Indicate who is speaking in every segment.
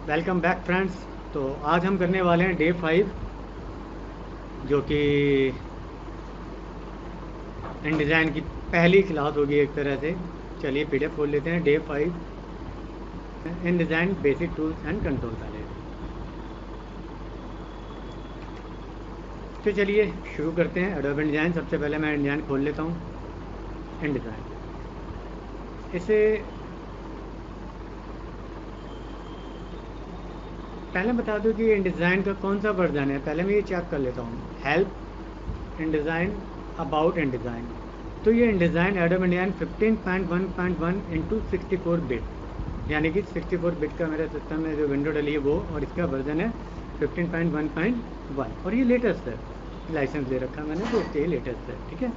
Speaker 1: Welcome back friends. तो आज हम करने वाले हैं डे 5, जो कि इन डिज़ाइन की पहली क्लास होगी एक तरह से। चलिए पीडीएफ खोल लेते हैं। Day 5 InDesign basic tools and control palette. तो चलिए शुरू करते हैं। एडोब डिज़ाइन, सबसे पहले मैं डिज़ाइन खोल लेता हूँ। इन डिज़ाइन इसे पहले बता दूं कि इन डिज़ाइन का कौन सा वर्जन है। पहले मैं ये चेक कर लेता हूँ। Help InDesign, about InDesign. तो ये InDesign Adobe design 15.1.1 into 64 bit, यानी कि 64 बिट का मेरे सिस्टम में जो विंडो डली है वो, और इसका वर्जन है 15.1.1 और ये लेटेस्ट है। लाइसेंस दे रखा है मैंने, तो इसके लेटेस्ट है। ठीक है,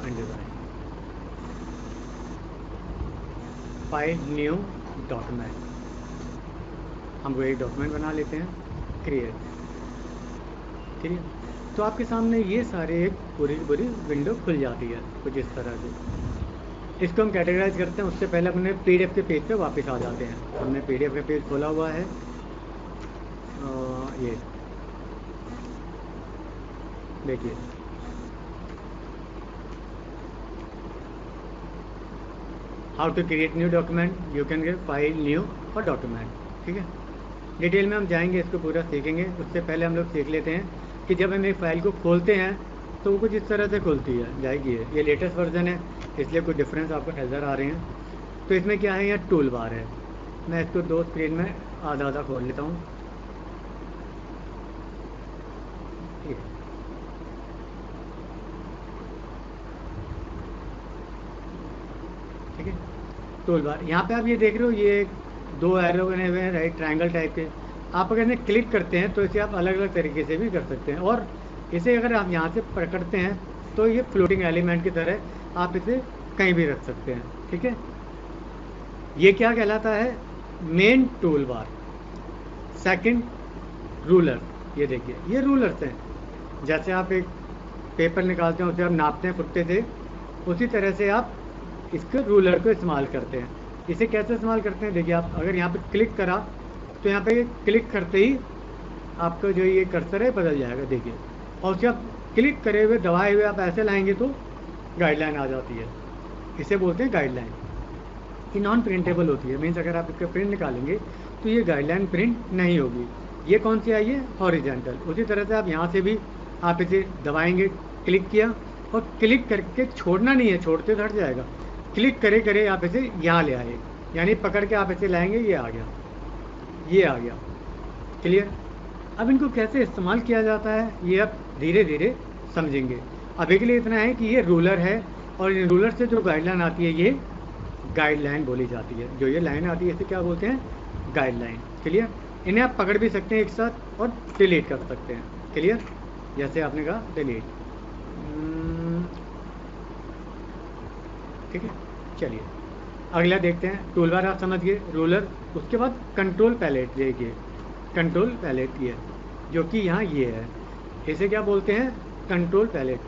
Speaker 1: इन डिज़ाइन फाइल न्यू डॉक्यूमेंट, हम एक डॉक्यूमेंट बना लेते हैं, क्रिएट। ठीक है, तो आपके सामने ये सारे एक पूरी विंडो खुल जाती है कुछ इस तरह से। इसको हम कैटेगराइज करते हैं। उससे पहले अपने पीडीएफ के पेज पे वापस आ जाते हैं। हमने पीडीएफ का पेज खोला हुआ है। ये देखिए, how to create new document, you can get file new और डॉक्यूमेंट। ठीक है, डिटेल में हम जाएंगे, इसको पूरा सीखेंगे। उससे पहले हम लोग सीख लेते हैं कि जब हम एक फ़ाइल को खोलते हैं तो वो कुछ इस तरह से खुलती है जाएगी। ये लेटेस्ट वर्जन है, इसलिए कुछ डिफरेंस आपको नज़र आ रहे हैं। तो इसमें क्या है, यहाँ टूल बार है। मैं इसको दो स्क्रीन में आधा आधा खोल लेता हूँ। ठीक है, टूल बार यहाँ पे आप ये देख रहे हो, ये दो एरो बने हुए हैं राइट ट्रायंगल टाइप के। आप अगर इन्हें क्लिक करते हैं तो इसे आप अलग अलग तरीके से भी कर सकते हैं, और इसे अगर आप यहाँ से पकड़ते हैं तो ये फ्लोटिंग एलिमेंट की तरह आप इसे कहीं भी रख सकते हैं। ठीक है, ये क्या कहलाता है, main tool bar. Second, ruler. ये देखिए, ये रूलर्स हैं। जैसे आप एक पेपर निकालते हैं, उसे आप नापते हैं फुट्टे से, उसी तरह से आप इसके रूलर को इस्तेमाल करते हैं। इसे कैसे इस्तेमाल करते हैं, देखिए, आप अगर यहाँ पे क्लिक करा तो यहाँ पे क्लिक करते ही आपका जो ये कर्सर है बदल जाएगा। देखिए, और उसे आप क्लिक करे हुए दबाए हुए आप ऐसे लाएंगे तो गाइडलाइन आ जाती है। इसे बोलते हैं गाइडलाइन। ये नॉन प्रिंटेबल होती है, मीन्स अगर आप इसका प्रिंट निकालेंगे तो ये गाइडलाइन प्रिंट नहीं होगी। ये कौन सी आई है, हॉरिजॉन्टल। उसी तरह से आप यहाँ से भी आप इसे दबाएंगे, क्लिक किया और क्लिक करके छोड़ना नहीं है, छोड़ते तो हट जाएगा। क्लिक करे करे आप इसे यहाँ ले आए, यानी पकड़ के आप इसे लाएंगे, ये आ गया, ये आ गया। क्लियर। अब इनको कैसे इस्तेमाल किया जाता है ये आप धीरे धीरे समझेंगे। अभी के लिए इतना है कि ये रूलर है, और इन रूलर से जो गाइडलाइन आती है ये गाइडलाइन बोली जाती है। जो ये लाइन आती है इसे क्या बोलते हैं, गाइडलाइन। क्लियर। इन्हें आप पकड़ भी सकते हैं एक साथ और डिलीट कर सकते हैं। क्लियर, जैसे आपने कहा डिलीट। ठीक है, चलिए अगला देखते हैं। टूल बार आप समझ गए, रूलर। उसके बाद कंट्रोल पैलेट। देखिए, कंट्रोल पैलेट ये जो कि यहाँ ये है, इसे क्या बोलते हैं, कंट्रोल पैलेट।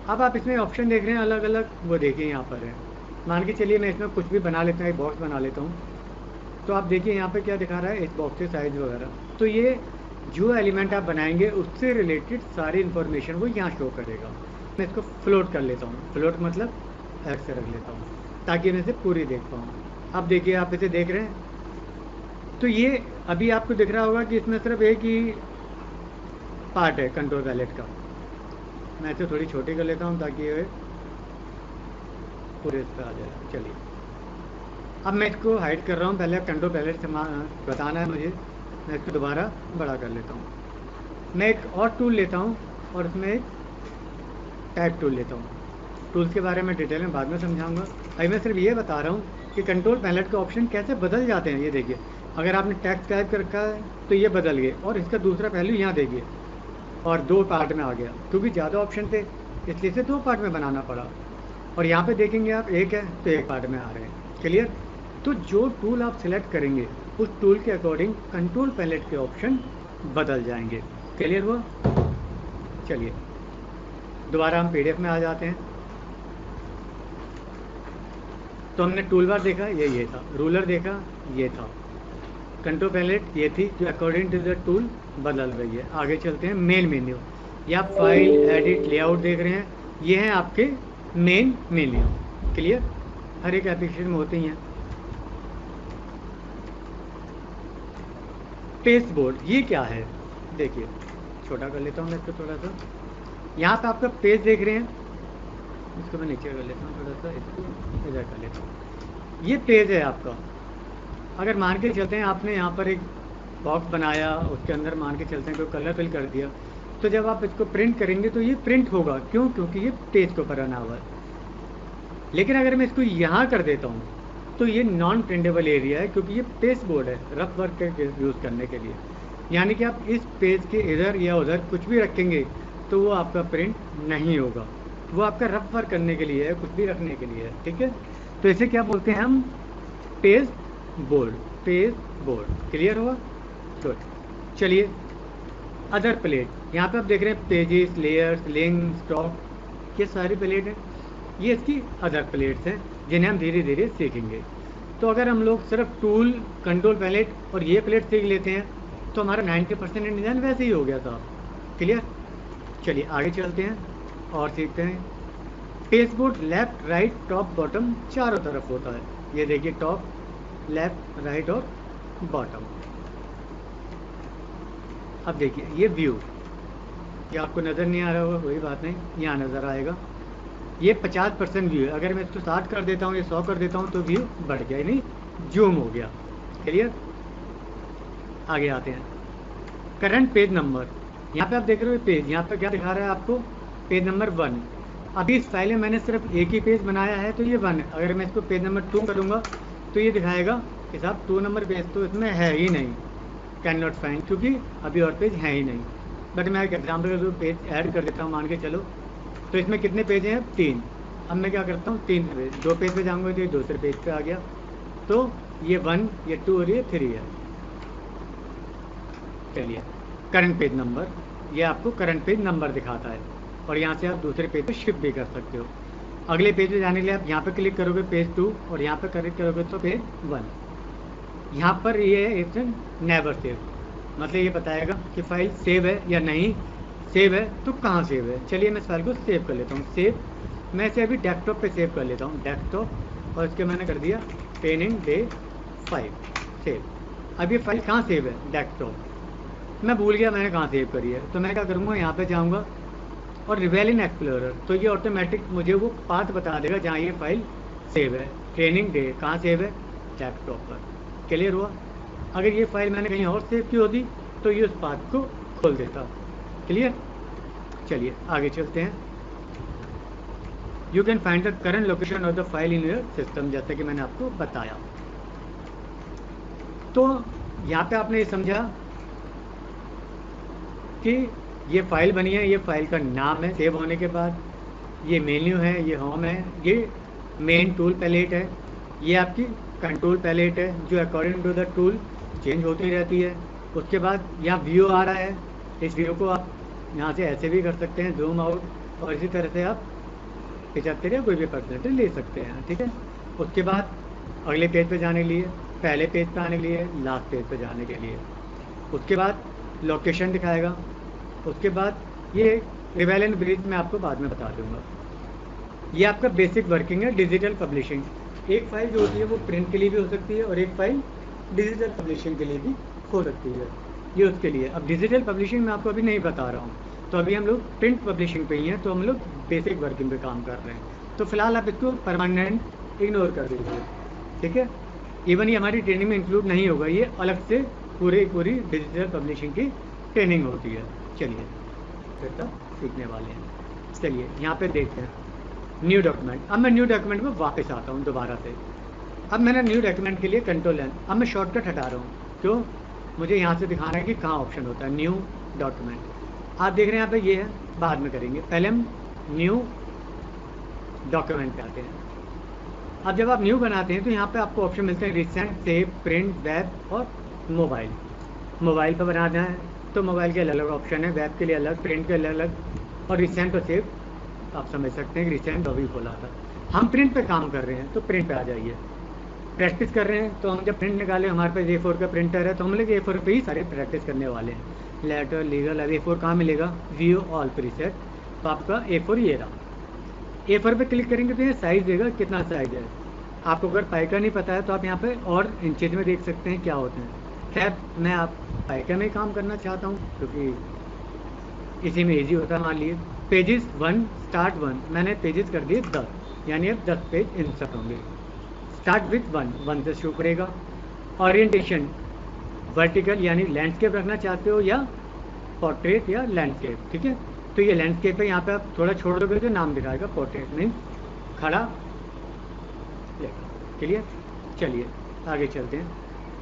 Speaker 1: अब आप इसमें ऑप्शन देख रहे हैं अलग अलग, वो देखिए यहाँ पर है। मान के चलिए मैं इसमें कुछ भी बना लेता हूँ, एक बॉक्स बना लेता हूँ। तो आप देखिए यहाँ पे क्या दिखा रहा है, इस बॉक्स के साइज वगैरह। तो ये जो एलिमेंट आप बनाएंगे उससे रिलेटेड सारी इन्फॉर्मेशन वो यहाँ शो करेगा। मैं इसको फ्लोट कर लेता हूँ। फ्लोट मतलब अलग से रख लेता हूँ ताकि मैं इसे पूरी देख पाऊँ। अब देखिए, आप इसे देख रहे हैं तो ये अभी आपको दिख रहा होगा कि इसमें सिर्फ एक ही पार्ट है कंट्रोल पैलेट का। मैं इसे थोड़ी छोटी कर लेता हूँ ताकि ये पूरे इस पर आ जाए। चलिए, अब मैं इसको हाइड कर रहा हूँ। पहले कंट्रोल पैलेट से बताना है मुझे, मैं इसको दोबारा बड़ा कर लेता हूँ। मैं एक और टूल लेता हूँ और इसमें एक टैग टूल लेता हूँ। टूल्स के बारे में डिटेल में बाद में समझाऊंगा। अभी मैं सिर्फ ये बता रहा हूँ कि कंट्रोल पैलेट के ऑप्शन कैसे बदल जाते हैं। ये देखिए, अगर आपने टैक्स टाइप कर रखा है तो ये बदल गए, और इसका दूसरा पहलू यहाँ देखिए, और दो पार्ट में आ गया। क्योंकि ज़्यादा ऑप्शन थे इसलिए से दो पार्ट में बनाना पड़ा, और यहाँ पे देखेंगे आप एक है तो एक पार्ट में आ रहे हैं। क्लियर। तो जो टूल आप सिलेक्ट करेंगे उस टूल के अकॉर्डिंग कंट्रोल पैलेट के ऑप्शन बदल जाएंगे। क्लियर हुआ। चलिए दोबारा हम पीडीएफ में आ जाते हैं। तो हमने टूल बार देखा, ये था, रूलर देखा, ये था, कंट्रोल पैलेट ये थी जो अकॉर्डिंग टू द टूल बदल रही है। आगे चलते हैं मेन मेन्यू, या फाइल एडिट लेआउट देख रहे हैं, ये हैं आपके मेन मेन्यू। क्लियर, हर एक एप्लीकेशन में होते ही हैं। पेज बोर्ड ये क्या है, देखिए छोटा कर लेता हूँ मैं इसको थोड़ा सा। यहाँ पे आपका पेज देख रहे हैं, इसको मैं नीचे कर लेता हूँ थोड़ा सा, इसको इधर कर लेता हूँ। ये पेज है आपका। अगर मान के चलते हैं आपने यहाँ पर एक बॉक्स बनाया, उसके अंदर मान के चलते हैं कोई कलर फिल कर दिया, तो जब आप इसको प्रिंट करेंगे तो ये प्रिंट होगा। क्यों? क्योंकि ये पेज के ऊपर बना हुआ है। लेकिन अगर मैं इसको यहाँ कर देता हूँ तो ये नॉन प्रिंटेबल एरिया है, क्योंकि ये पेज बोर्ड है रफ वर्क के यूज़ करने के लिए। यानी कि आप इस पेज के इधर या उधर कुछ भी रखेंगे तो वो आपका प्रिंट नहीं होगा, वो आपका रफ वर्क करने के लिए है, कुछ भी रखने के लिए है। ठीक है, तो इसे क्या बोलते हैं हम? Page board, page board. Clear हुआ? गुड। चलिए अदर प्लेट, यहाँ पे आप देख रहे हैं पेजेस, लेयर्स, लिंक, स्टॉक, ये सारी प्लेट है। ये इसकी अदर प्लेट्स हैं जिन्हें हम धीरे धीरे सीखेंगे। तो अगर हम लोग सिर्फ टूल, कंट्रोल पैलेट और ये प्लेट सीख लेते हैं तो हमारा 90% डिज़ाइन वैसे ही हो गया था। क्लियर, चलिए आगे चलते हैं और सीखते हैं। Page board left, right, top, bottom चारों तरफ होता है। ये देखिए टॉप, लेफ्ट, राइट और बॉटम। अब देखिए ये व्यू, ये आपको नज़र नहीं आ रहा होगा, कोई बात नहीं, यहाँ नज़र आएगा। ये 50% व्यू है। अगर मैं इसको 60 कर देता हूँ या 100 कर देता हूँ तो व्यू बढ़ गया, यानी जूम हो गया। क्लियर, आगे आते हैं। करंट पेज नंबर, यहाँ पे आप देख रहे हो पेज, यहाँ पे क्या दिखा रहा है आपको? Page number 1। अभी इस फाइल में मैंने सिर्फ एक ही पेज बनाया है तो ये 1 है। अगर मैं इसको पेज नंबर 2 करूँगा तो ये दिखाएगा कि साहब 2 नंबर पेज तो इसमें है ही नहीं, कैन नॉट फाइंड, क्योंकि अभी और पेज है ही नहीं। बट मैं एक एग्जाम्पल के पेज ऐड कर देता हूँ, मान के चलो। तो इसमें कितने पेज हैं? 3। अब मैं क्या करता हूँ, 3 पेज, 2 पेज पे जाऊँगा तो ये दूसरे पेज पे आ गया। तो ये 1, ये 2 और ये 3 है। चलिए करंट पेज नंबर, ये आपको करंट पेज नंबर दिखाता है और यहाँ से आप दूसरे पेज पे शिफ्ट भी कर सकते हो। अगले पेज पे जाने के लिए आप यहाँ पे क्लिक करोगे पेज 2 और यहाँ पे क्लिक करोगे तो पेज 1। यहाँ पर ये है इट्स नेवर सेव, मतलब ये बताएगा कि फाइल सेव है या नहीं। सेव है तो कहाँ सेव है? चलिए मैं इस फाइल को सेव कर लेता हूँ। सेव, मैं इसे अभी डेस्कटॉप पे सेव कर लेता हूँ, डेस्कटॉप, और इसके मैंने कर दिया ट्रेनिंग डे 5 सेव। अब ये फाइल कहाँ सेव है? डेस्कटॉप। मैं भूल गया मैंने कहाँ सेव करी है, तो मैं क्या करूँगा, यहाँ पे जाऊँगा और रिवेल इन एक्सप्लोरर, तो ये ऑटोमेटिक मुझे वो पाथ बता देगा जहाँ ये फाइल सेव है। ट्रेनिंग डे कहाँ सेव है? डेस्कटॉप पर। क्लियर हुआ? अगर ये फाइल मैंने कहीं और सेव की होती तो ये उस पाथ को खोल देता। क्लियर, चलिए आगे चलते हैं। You can find the current location of the file in your system, जैसे कि मैंने आपको बताया। तो यहाँ पे आपने ये समझा कि ये फाइल बनी है, ये फाइल का नाम है सेव होने के बाद, ये मेन्यू है, ये होम है, ये मेन टूल पैलेट है, ये आपकी कंट्रोल पैलेट है जो according to the tool change होती रहती है। उसके बाद यहाँ व्यू आ रहा है, इस व्यू को आप यहाँ से ऐसे भी कर सकते हैं, जूम आउट, और इसी तरह से आप 75 या कोई भी परसेंटेज ले सकते हैं। ठीक है, उसके बाद अगले पेज पे जाने के लिए, पहले पेज पे आने के लिए, लास्ट पेज पे जाने के लिए, उसके बाद लोकेशन दिखाएगा। उसके बाद ये रिवेल एंड ब्रीज मैं आपको बाद में बता दूंगा। ये आपका बेसिक वर्किंग है डिजिटल पब्लिशिंग। एक फाइल जो होती है वो प्रिंट के लिए भी हो सकती है और एक फाइल डिजिटल पब्लिशिंग के लिए भी हो सकती है, ये उसके लिए। अब डिजिटल पब्लिशिंग मैं आपको अभी नहीं बता रहा हूँ, तो अभी हम लोग प्रिंट पब्लिशिंग पे ही हैं, तो हम लोग बेसिक वर्किंग पे काम कर रहे हैं। तो फिलहाल आप इसको परमानेंट इग्नोर कर दीजिए। ठीक है, इवन ये हमारी ट्रेनिंग में इंक्लूड नहीं होगा, ये अलग से पूरी डिजिटल पब्लिशिंग की ट्रेनिंग होती है। चलिए फिर तक सीखने वाले हैं। चलिए यहाँ पे देखते हैं न्यू डॉक्यूमेंट। अब मैं न्यू डॉक्यूमेंट में वापस आता हूँ दोबारा से। अब मैंने न्यू डॉक्यूमेंट के लिए कंट्रोल एन, अब मैं शॉर्टकट हटा रहा हूँ, क्यों? मुझे यहाँ से दिखाना है कि कहाँ ऑप्शन होता है न्यू डॉक्यूमेंट। आप देख रहे हैं यहाँ पे ये है, बाद में करेंगे, पहले हम न्यू डॉक्यूमेंट पे आते हैं। अब जब आप न्यू बनाते हैं तो यहाँ पे आपको ऑप्शन मिलते हैं रिसेंट, सेव, प्रिंट, वेब और मोबाइल। मोबाइल पर बनाना है तो मोबाइल के अलग अलग ऑप्शन है, वेब के लिए अलग, प्रिंट के लिए अलग, और रिसेंट और सेव आप समझ सकते हैं कि रिसेंट अभी खोला था। हम प्रिंट पे काम कर रहे हैं तो प्रिंट पे आ जाइए। प्रैक्टिस कर रहे हैं तो हम जब प्रिंट निकाले, हमारे पास A4 का प्रिंटर है तो हम लोग A4 पे ही सारे प्रैक्टिस करने वाले हैं। लेटर, लीगल, अब A4 कहाँ मिलेगा? व्यू ऑल प्रीसेट, तो आपका A4 ये रहा। A4 पे क्लिक करेंगे तो ये साइज़ देगा, कितना साइज़ है। आपको अगर पाइका नहीं पता है तो आप यहाँ पे और इंचेज में देख सकते हैं क्या होते हैं। खैर मैं आप पाइका में काम करना चाहता हूँ क्योंकि इसी में ईजी होता है। मान लिए पेजेस 1 स्टार्ट 1, मैंने पेजेस कर दिए 10, यानी अब 10 पेज इंसर्ट होंगे। स्टार्ट विथ 1 से शुरू करेगा। ओरिएंटेशन वर्टिकल यानी लैंडस्केप रखना चाहते हो या पोर्ट्रेट या लैंडस्केप, ठीक है। तो ये लैंडस्केप है, यहाँ पे आप थोड़ा छोड़ दोगे तो नाम दिखाएगा पोर्ट्रेट मीन्स खड़ा। क्लियर? चलिए आगे चलते हैं।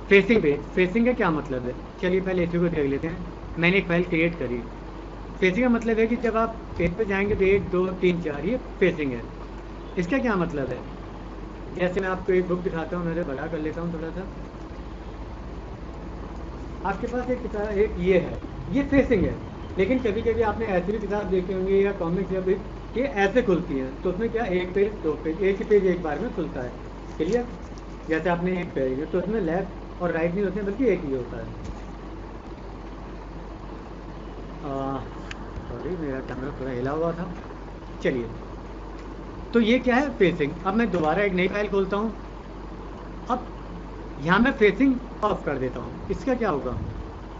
Speaker 1: फेसिंग पेज, फेसिंग का क्या मतलब है? चलिए पहले इसी को देख लेते हैं। मैंने एक फाइल क्रिएट करी। फेसिंग का मतलब है कि जब आप पेज पे जाएंगे तो 1 2 3 4 ये फेसिंग है। इसका क्या मतलब है? जैसे मैं आपको एक बुक दिखाता हूँ, मैं बड़ा कर लेता हूँ थोड़ा सा। आपके पास एक किताब, एक ये है, ये फेसिंग है। लेकिन कभी कभी आपने ऐसी भी किताब देखी होंगी या कॉमिक्स या भी, ये ऐसे खुलती हैं तो उसमें क्या 1 पेज 2 पेज, एक ही पेज एक बार में खुलता है। क्लियर? जैसे आपने एक पेज है तो उसमें लेफ्ट और राइट नहीं होते हैं बल्कि एक ही होता है। सॉरी मेरा कैमरा थोड़ा हिला हुआ था। चलिए, तो ये क्या है? फेसिंग। अब मैं दोबारा एक नई फाइल खोलता हूँ। अब यहाँ मैं फेसिंग ऑफ कर देता हूँ। इसका क्या होगा?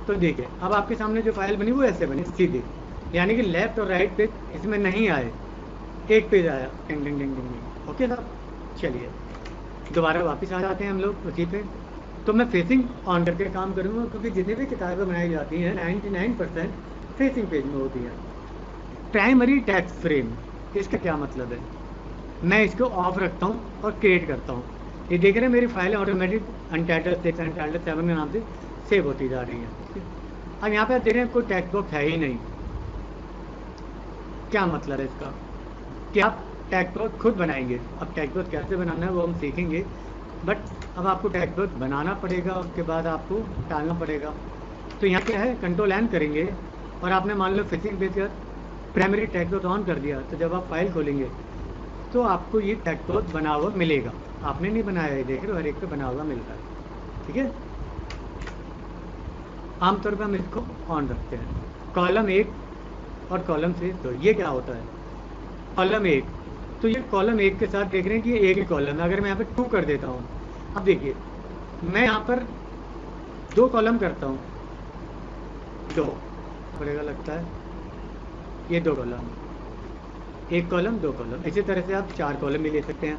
Speaker 1: तो देखिए अब आपके सामने जो फाइल बनी वो ऐसे बनी सीधे, यानी कि लेफ्ट और राइट पेज इसमें नहीं आए, एक पेज आया। टिंग टिंग टिंग टिंग। ओके साहब, चलिए दोबारा वापस आ जाते हैं हम लोग उसी पे। तो मैं फेसिंग ऑन करके काम करूँगा क्योंकि जितनी भी किताबें बनाई जाती हैं 99% फेसिंग पेज में होती हैं। प्राइमरी टेक्स्ट फ्रेम, इसका क्या मतलब है? मैं इसको ऑफ रखता हूँ और क्रिएट करता हूँ। ये देख रहे हैं मेरी फाइल ऑटोमेटिक अनटाइटल्ड 6 अनटाइटल्ड 7 के नाम से सेव होती जा रही है। अब यहाँ पे आप देख रहे हैं कोई टेक्स्ट बॉक्स है ही नहीं। क्या मतलब है इसका? कि आप टेक्स्ट बॉक्स खुद बनाएंगे। अब टेक्स्ट बॉक्स कैसे बनाना है वो हम सीखेंगे, बट अब आपको टेक्स्ट बॉक्स बनाना पड़ेगा, उसके बाद आपको डालना पड़ेगा। तो यहाँ क्या है, कंट्रोल-N करेंगे और आपने मान लो फेसिंग पेज का प्राइमरी टेक्स्ट बॉक्स ऑन कर दिया, तो जब आप फाइल खोलेंगे तो आपको ये टेक्स्ट बॉक्स बना हुआ मिलेगा। आपने नहीं बनाया है, देख रहे हो हर एक पे बना हुआ मिलता है, ठीक है। आमतौर पर हम इसको ऑन रखते हैं। कॉलम 1 और कॉलम 6, तो ये क्या होता है? कॉलम 1, तो ये कॉलम 1 के साथ देख रहे हैं कि ये एक ही कॉलम है। अगर मैं यहाँ पे 2 कर देता हूँ, अब देखिए मैं यहाँ पर 2 कॉलम करता हूँ, 2 पड़ेगा लगता है, ये 2 कॉलम, 1 कॉलम 2 कॉलम। इसी तरह से आप 4 कॉलम भी ले सकते हैं।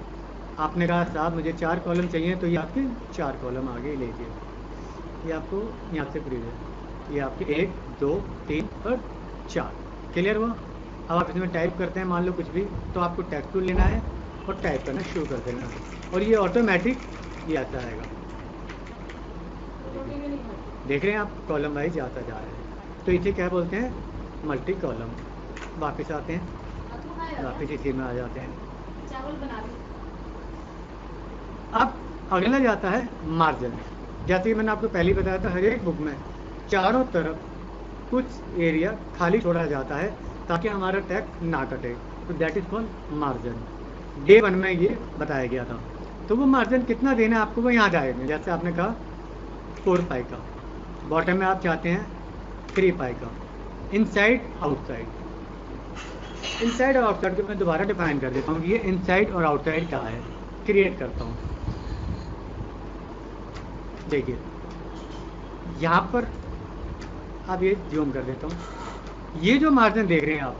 Speaker 1: आपने कहा साहब मुझे 4 कॉलम चाहिए, तो ये आपके 4 कॉलम आगे लीजिए। ये आपको यहाँ से फ्री है, ये आपके 1 2 3 और 4। क्लियर हुआ? अब आप इसमें टाइप करते हैं मान लो कुछ भी, तो आपको टेक्स्ट टूल लेना है और टाइप करना शुरू कर देना है और ये ऑटोमेटिक ये आता रहेगा। देख रहे हैं आप कॉलम वाइज आता जा रहा है। तो इसे क्या बोलते हैं? Multi column. वापस आते हैं, वापस इसी में आ जाते हैं। अब अगला जाता है मार्जिन। जैसे कि मैंने आपको पहले ही बताया था, हर एक बुक में चारों तरफ कुछ एरिया खाली छोड़ा जाता है ताकि हमारा टेक्स्ट ना कटे, तो that is called margin. Day 1 में ये बताया गया था। तो वो मार्जिन कितना देना है आपको वो यहाँ जाएगा। जैसे आपने कहा 4 पाई का, बॉटम में आप चाहते हैं 3 पाई का, इनसाइड आउटसाइड। इनसाइड और आउटसाइड को मैं दोबारा डिफाइन कर देता हूँ। ये इनसाइड और आउटसाइड क्या है, क्रिएट करता हूँ। देखिए यहाँ पर अब ये जूम कर देता हूँ। ये जो मार्जिन देख रहे हैं आप,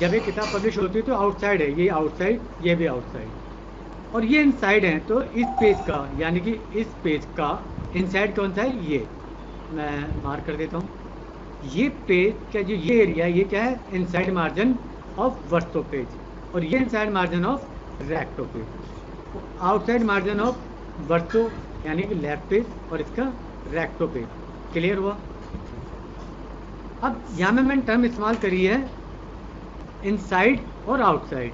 Speaker 1: जब ये किताब पब्लिश होती है तो आउटसाइड है, ये आउटसाइड, ये भी आउटसाइड, और ये इनसाइड है। तो इस पेज का, यानी कि इस पेज का इनसाइड कौन सा है? ये मैं मार्क कर देता हूँ। ये पेज का जो ये एरिया, ये क्या है? Inside margin of verso page, और ये inside margin of recto page. Outside margin of verso यानी कि लेफ्ट पेज और इसका रेक्टो पेज। क्लियर हुआ? अब यहाँ में मैंने टर्म इस्तेमाल करी है इनसाइड और आउटसाइड।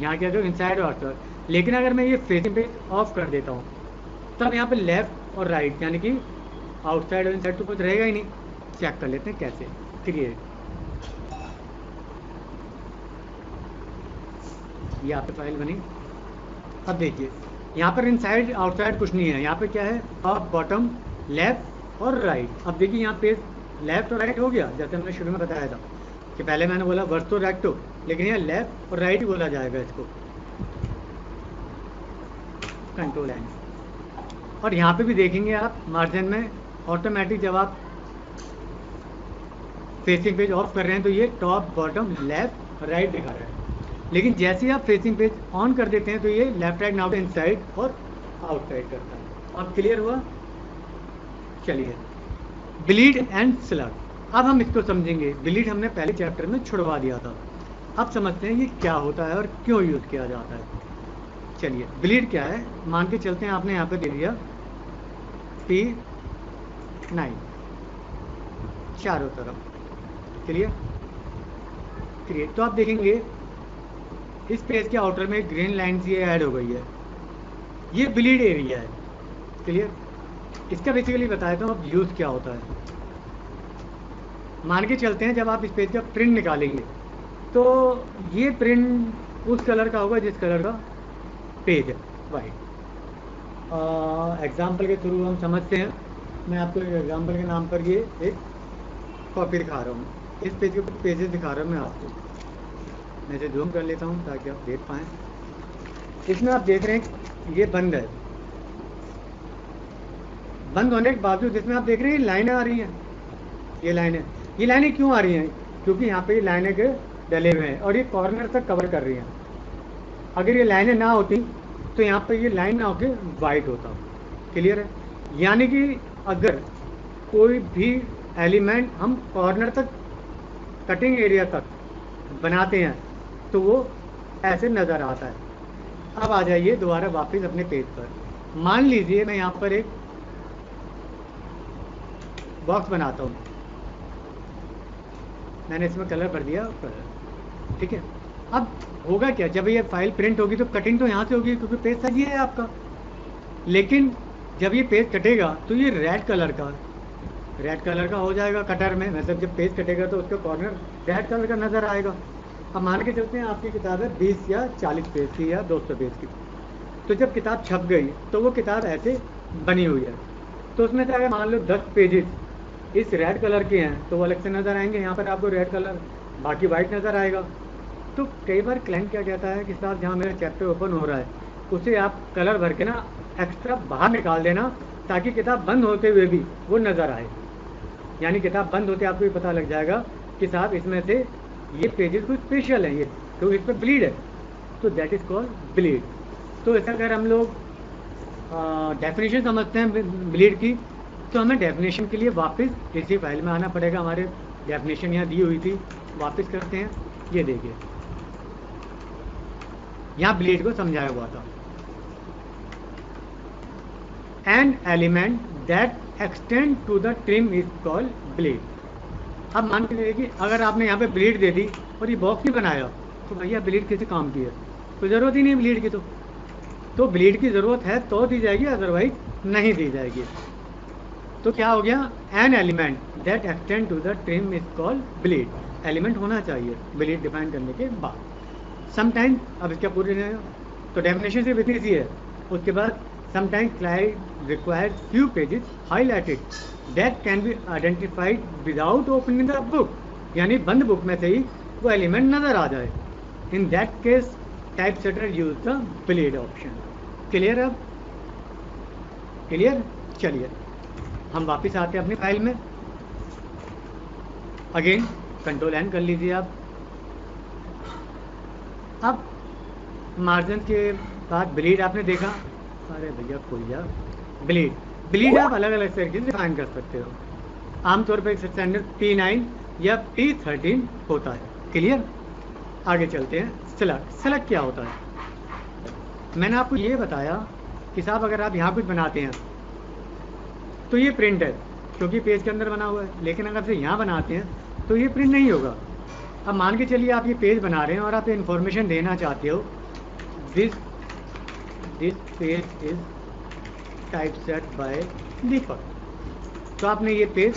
Speaker 1: यहाँ क्या करो, इनसाइड और आउटसाइड। लेकिन अगर मैं ये फेसिंग पेज ऑफ कर देता हूँ तब यहाँ पे लेफ्ट और राइट यानी कि आउटसाइड और इनसाइड तो कुछ रहेगा ही नहीं। चेक कर लेते हैं कैसे। क्रिएट, ये यहाँ पे फाइल बनी। अब देखिए यहाँ पर इनसाइड आउटसाइड कुछ नहीं है, यहाँ पे क्या है, टॉप बॉटम लेफ्ट और राइट। अब देखिए यहाँ पे लेफ्ट और राइट हो गया, जैसे हमने शुरू में बताया था कि पहले मैंने बोला वर्सो रेक्टो, लेकिन यहाँ लेफ्ट और राइट ही बोला जाएगा इसको, कंट्रोल एन। और यहाँ पे भी देखेंगे आप मार्जिन में ऑटोमेटिक जब आप फेसिंग पेज ऑफ कर रहे हैं तो ये टॉप बॉटम लेफ्ट राइट दिखा रहा है, लेकिन जैसे ही आप फेसिंग पेज ऑन कर देते हैं तो ये लेफ्ट राइट नाउ इनसाइड और आउटसाइड करता है। अब क्लियर हुआ? चलिए ब्लीड एंड स्लग, अब हम इसको समझेंगे। ब्लीड हमने पहले चैप्टर में छुड़वा दिया था, अब समझते हैं ये क्या होता है और क्यों यूज किया जाता है। चलिए ब्लीड क्या है, मान के चलते हैं आपने यहाँ पे दे दिया P9 चारों तरफ, क्लियर क्रिएट। तो आप देखेंगे इस पेज के आउटर में ग्रीन लाइन सी ऐड हो गई है, ये ब्लीड एरिया है, क्लियर। इसका बेसिकली बताया था अब यूज़ क्या होता है। मान के चलते हैं जब आप इस पेज का प्रिंट निकालेंगे तो ये प्रिंट उस कलर का होगा जिस कलर का पेज है, वाइट। एग्जाम्पल के थ्रू हम समझते हैं, मैं आपको एक एग्जाम्पल के नाम पर ये एक कॉपी दिखा रहा हूँ, इस पेज के पेजेस दिखा रहा हूँ मैं आपको। मैं इसे जूम कर लेता हूँ ताकि आप देख पाएँ। इसमें आप देख रहे हैं ये बंद है, बंद होने के बावजूद इसमें आप देख रहे हैं लाइनें आ रही हैं, ये लाइनें क्यों आ रही हैं? क्योंकि यहाँ पे ये लाइनें के डले हुए हैं और ये कॉर्नर तक कवर कर रही हैं। अगर ये लाइनें ना होती तो यहाँ पे ये लाइन ना होके वाइट होता, क्लियर है। यानी कि अगर कोई भी एलिमेंट हम कॉर्नर तक कटिंग एरिया तक बनाते हैं तो वो ऐसे नज़र आता है। अब आ जाइए दोबारा वापस अपने पेज पर। मान लीजिए मैं यहाँ पर एक बॉक्स बनाता हूँ, मैंने इसमें कलर भर दिया, ठीक है। अब होगा क्या, जब ये फाइल प्रिंट होगी तो कटिंग तो यहाँ से होगी क्योंकि पेज साइज ये है आपका, लेकिन जब ये पेज कटेगा तो ये रेड कलर का हो जाएगा कटर में, मतलब जब पेज कटेगा तो उसका कॉर्नर रेड कलर का नज़र आएगा। अब मान के चलते हैं आपकी किताब है 20 या 40 पेज की या 200 पेज की, तो जब किताब छप गई तो वो किताब ऐसे बनी हुई है, तो उसमें से अगर मान लो 10 पेजेस इस रेड कलर के हैं तो वो अलग से नज़र आएंगे, यहाँ पर आपको रेड कलर बाकी वाइट नज़र आएगा। तो कई बार क्लाइंट क्या कहता है कि साहब जहाँ मेरा चैप्टर ओपन हो रहा है उसे आप कलर भर के ना एक्स्ट्रा बाहर निकाल देना ताकि किताब बंद होते हुए भी वो नज़र आए, यानी किताब बंद होते आपको ये पता लग जाएगा कि साहब इसमें से ये पेजेस कुछ स्पेशल हैं, ये तो इस पर ब्लीड है, तो दैट इज़ कॉल्ड ब्लीड। तो ऐसा अगर हम लोग डेफिनेशन समझते हैं ब्लीड की तो हमें डेफिनेशन के लिए वापस इसी फाइल में आना पड़ेगा। हमारे डेफिनेशन यहाँ दी हुई थी, वापस करते हैं। ये देखिए यहाँ ब्लीड को समझाया हुआ था, an element that extend to the trim is called bleed. अब मान के चलिए कि अगर आपने यहाँ पे ब्लीड दे दी और ये बॉक्स नहीं बनाया तो भैया ब्लीड कैसे काम की है, तो ज़रूरत ही नहीं ब्लीड की, तो ब्लीड की ज़रूरत है तो दी जाएगी, अदरवाइज नहीं दी जाएगी। तो क्या हो गया, an element that extend to the trim is called bleed. Element होना चाहिए ब्लीड डिफाइन करने के बाद। समटाइम्स, अब इसका पूरे तो डेफिनेशन सिर्फ इतनी सी है, उसके बाद sometimes client required few pages highlighted that can be identified without opening the book, यानी बंद बुक में से ही वो एलिमेंट नज़र आ जाए। In that case typesetter use the bleed option. Clear? अब क्लियर? चलिए हम वापस आते हैं अपनी फाइल में। अगेन कंट्रोल एन कर लीजिए आप। अब मार्जिन के बाद ब्लीड आपने देखा, अरे भैया कोई यार ब्लीड आप अलग अलग तरीके से डिफाइन कर सकते हो। आमतौर पर स्टैंडर्ड P9 या P13 होता है। क्लियर? आगे चलते हैं। स्लग क्या होता है? मैंने आपको ये बताया कि साहब अगर आप यहाँ कुछ बनाते हैं तो ये प्रिंट है क्योंकि पेज के अंदर बना हुआ है, लेकिन अगर से यहाँ बनाते हैं तो ये प्रिंट नहीं होगा। अब मान के चलिए आप ये पेज बना रहे हैं और आप इन्फॉर्मेशन देना चाहते हो, this page is typeset by Deepak, तो आपने ये पेज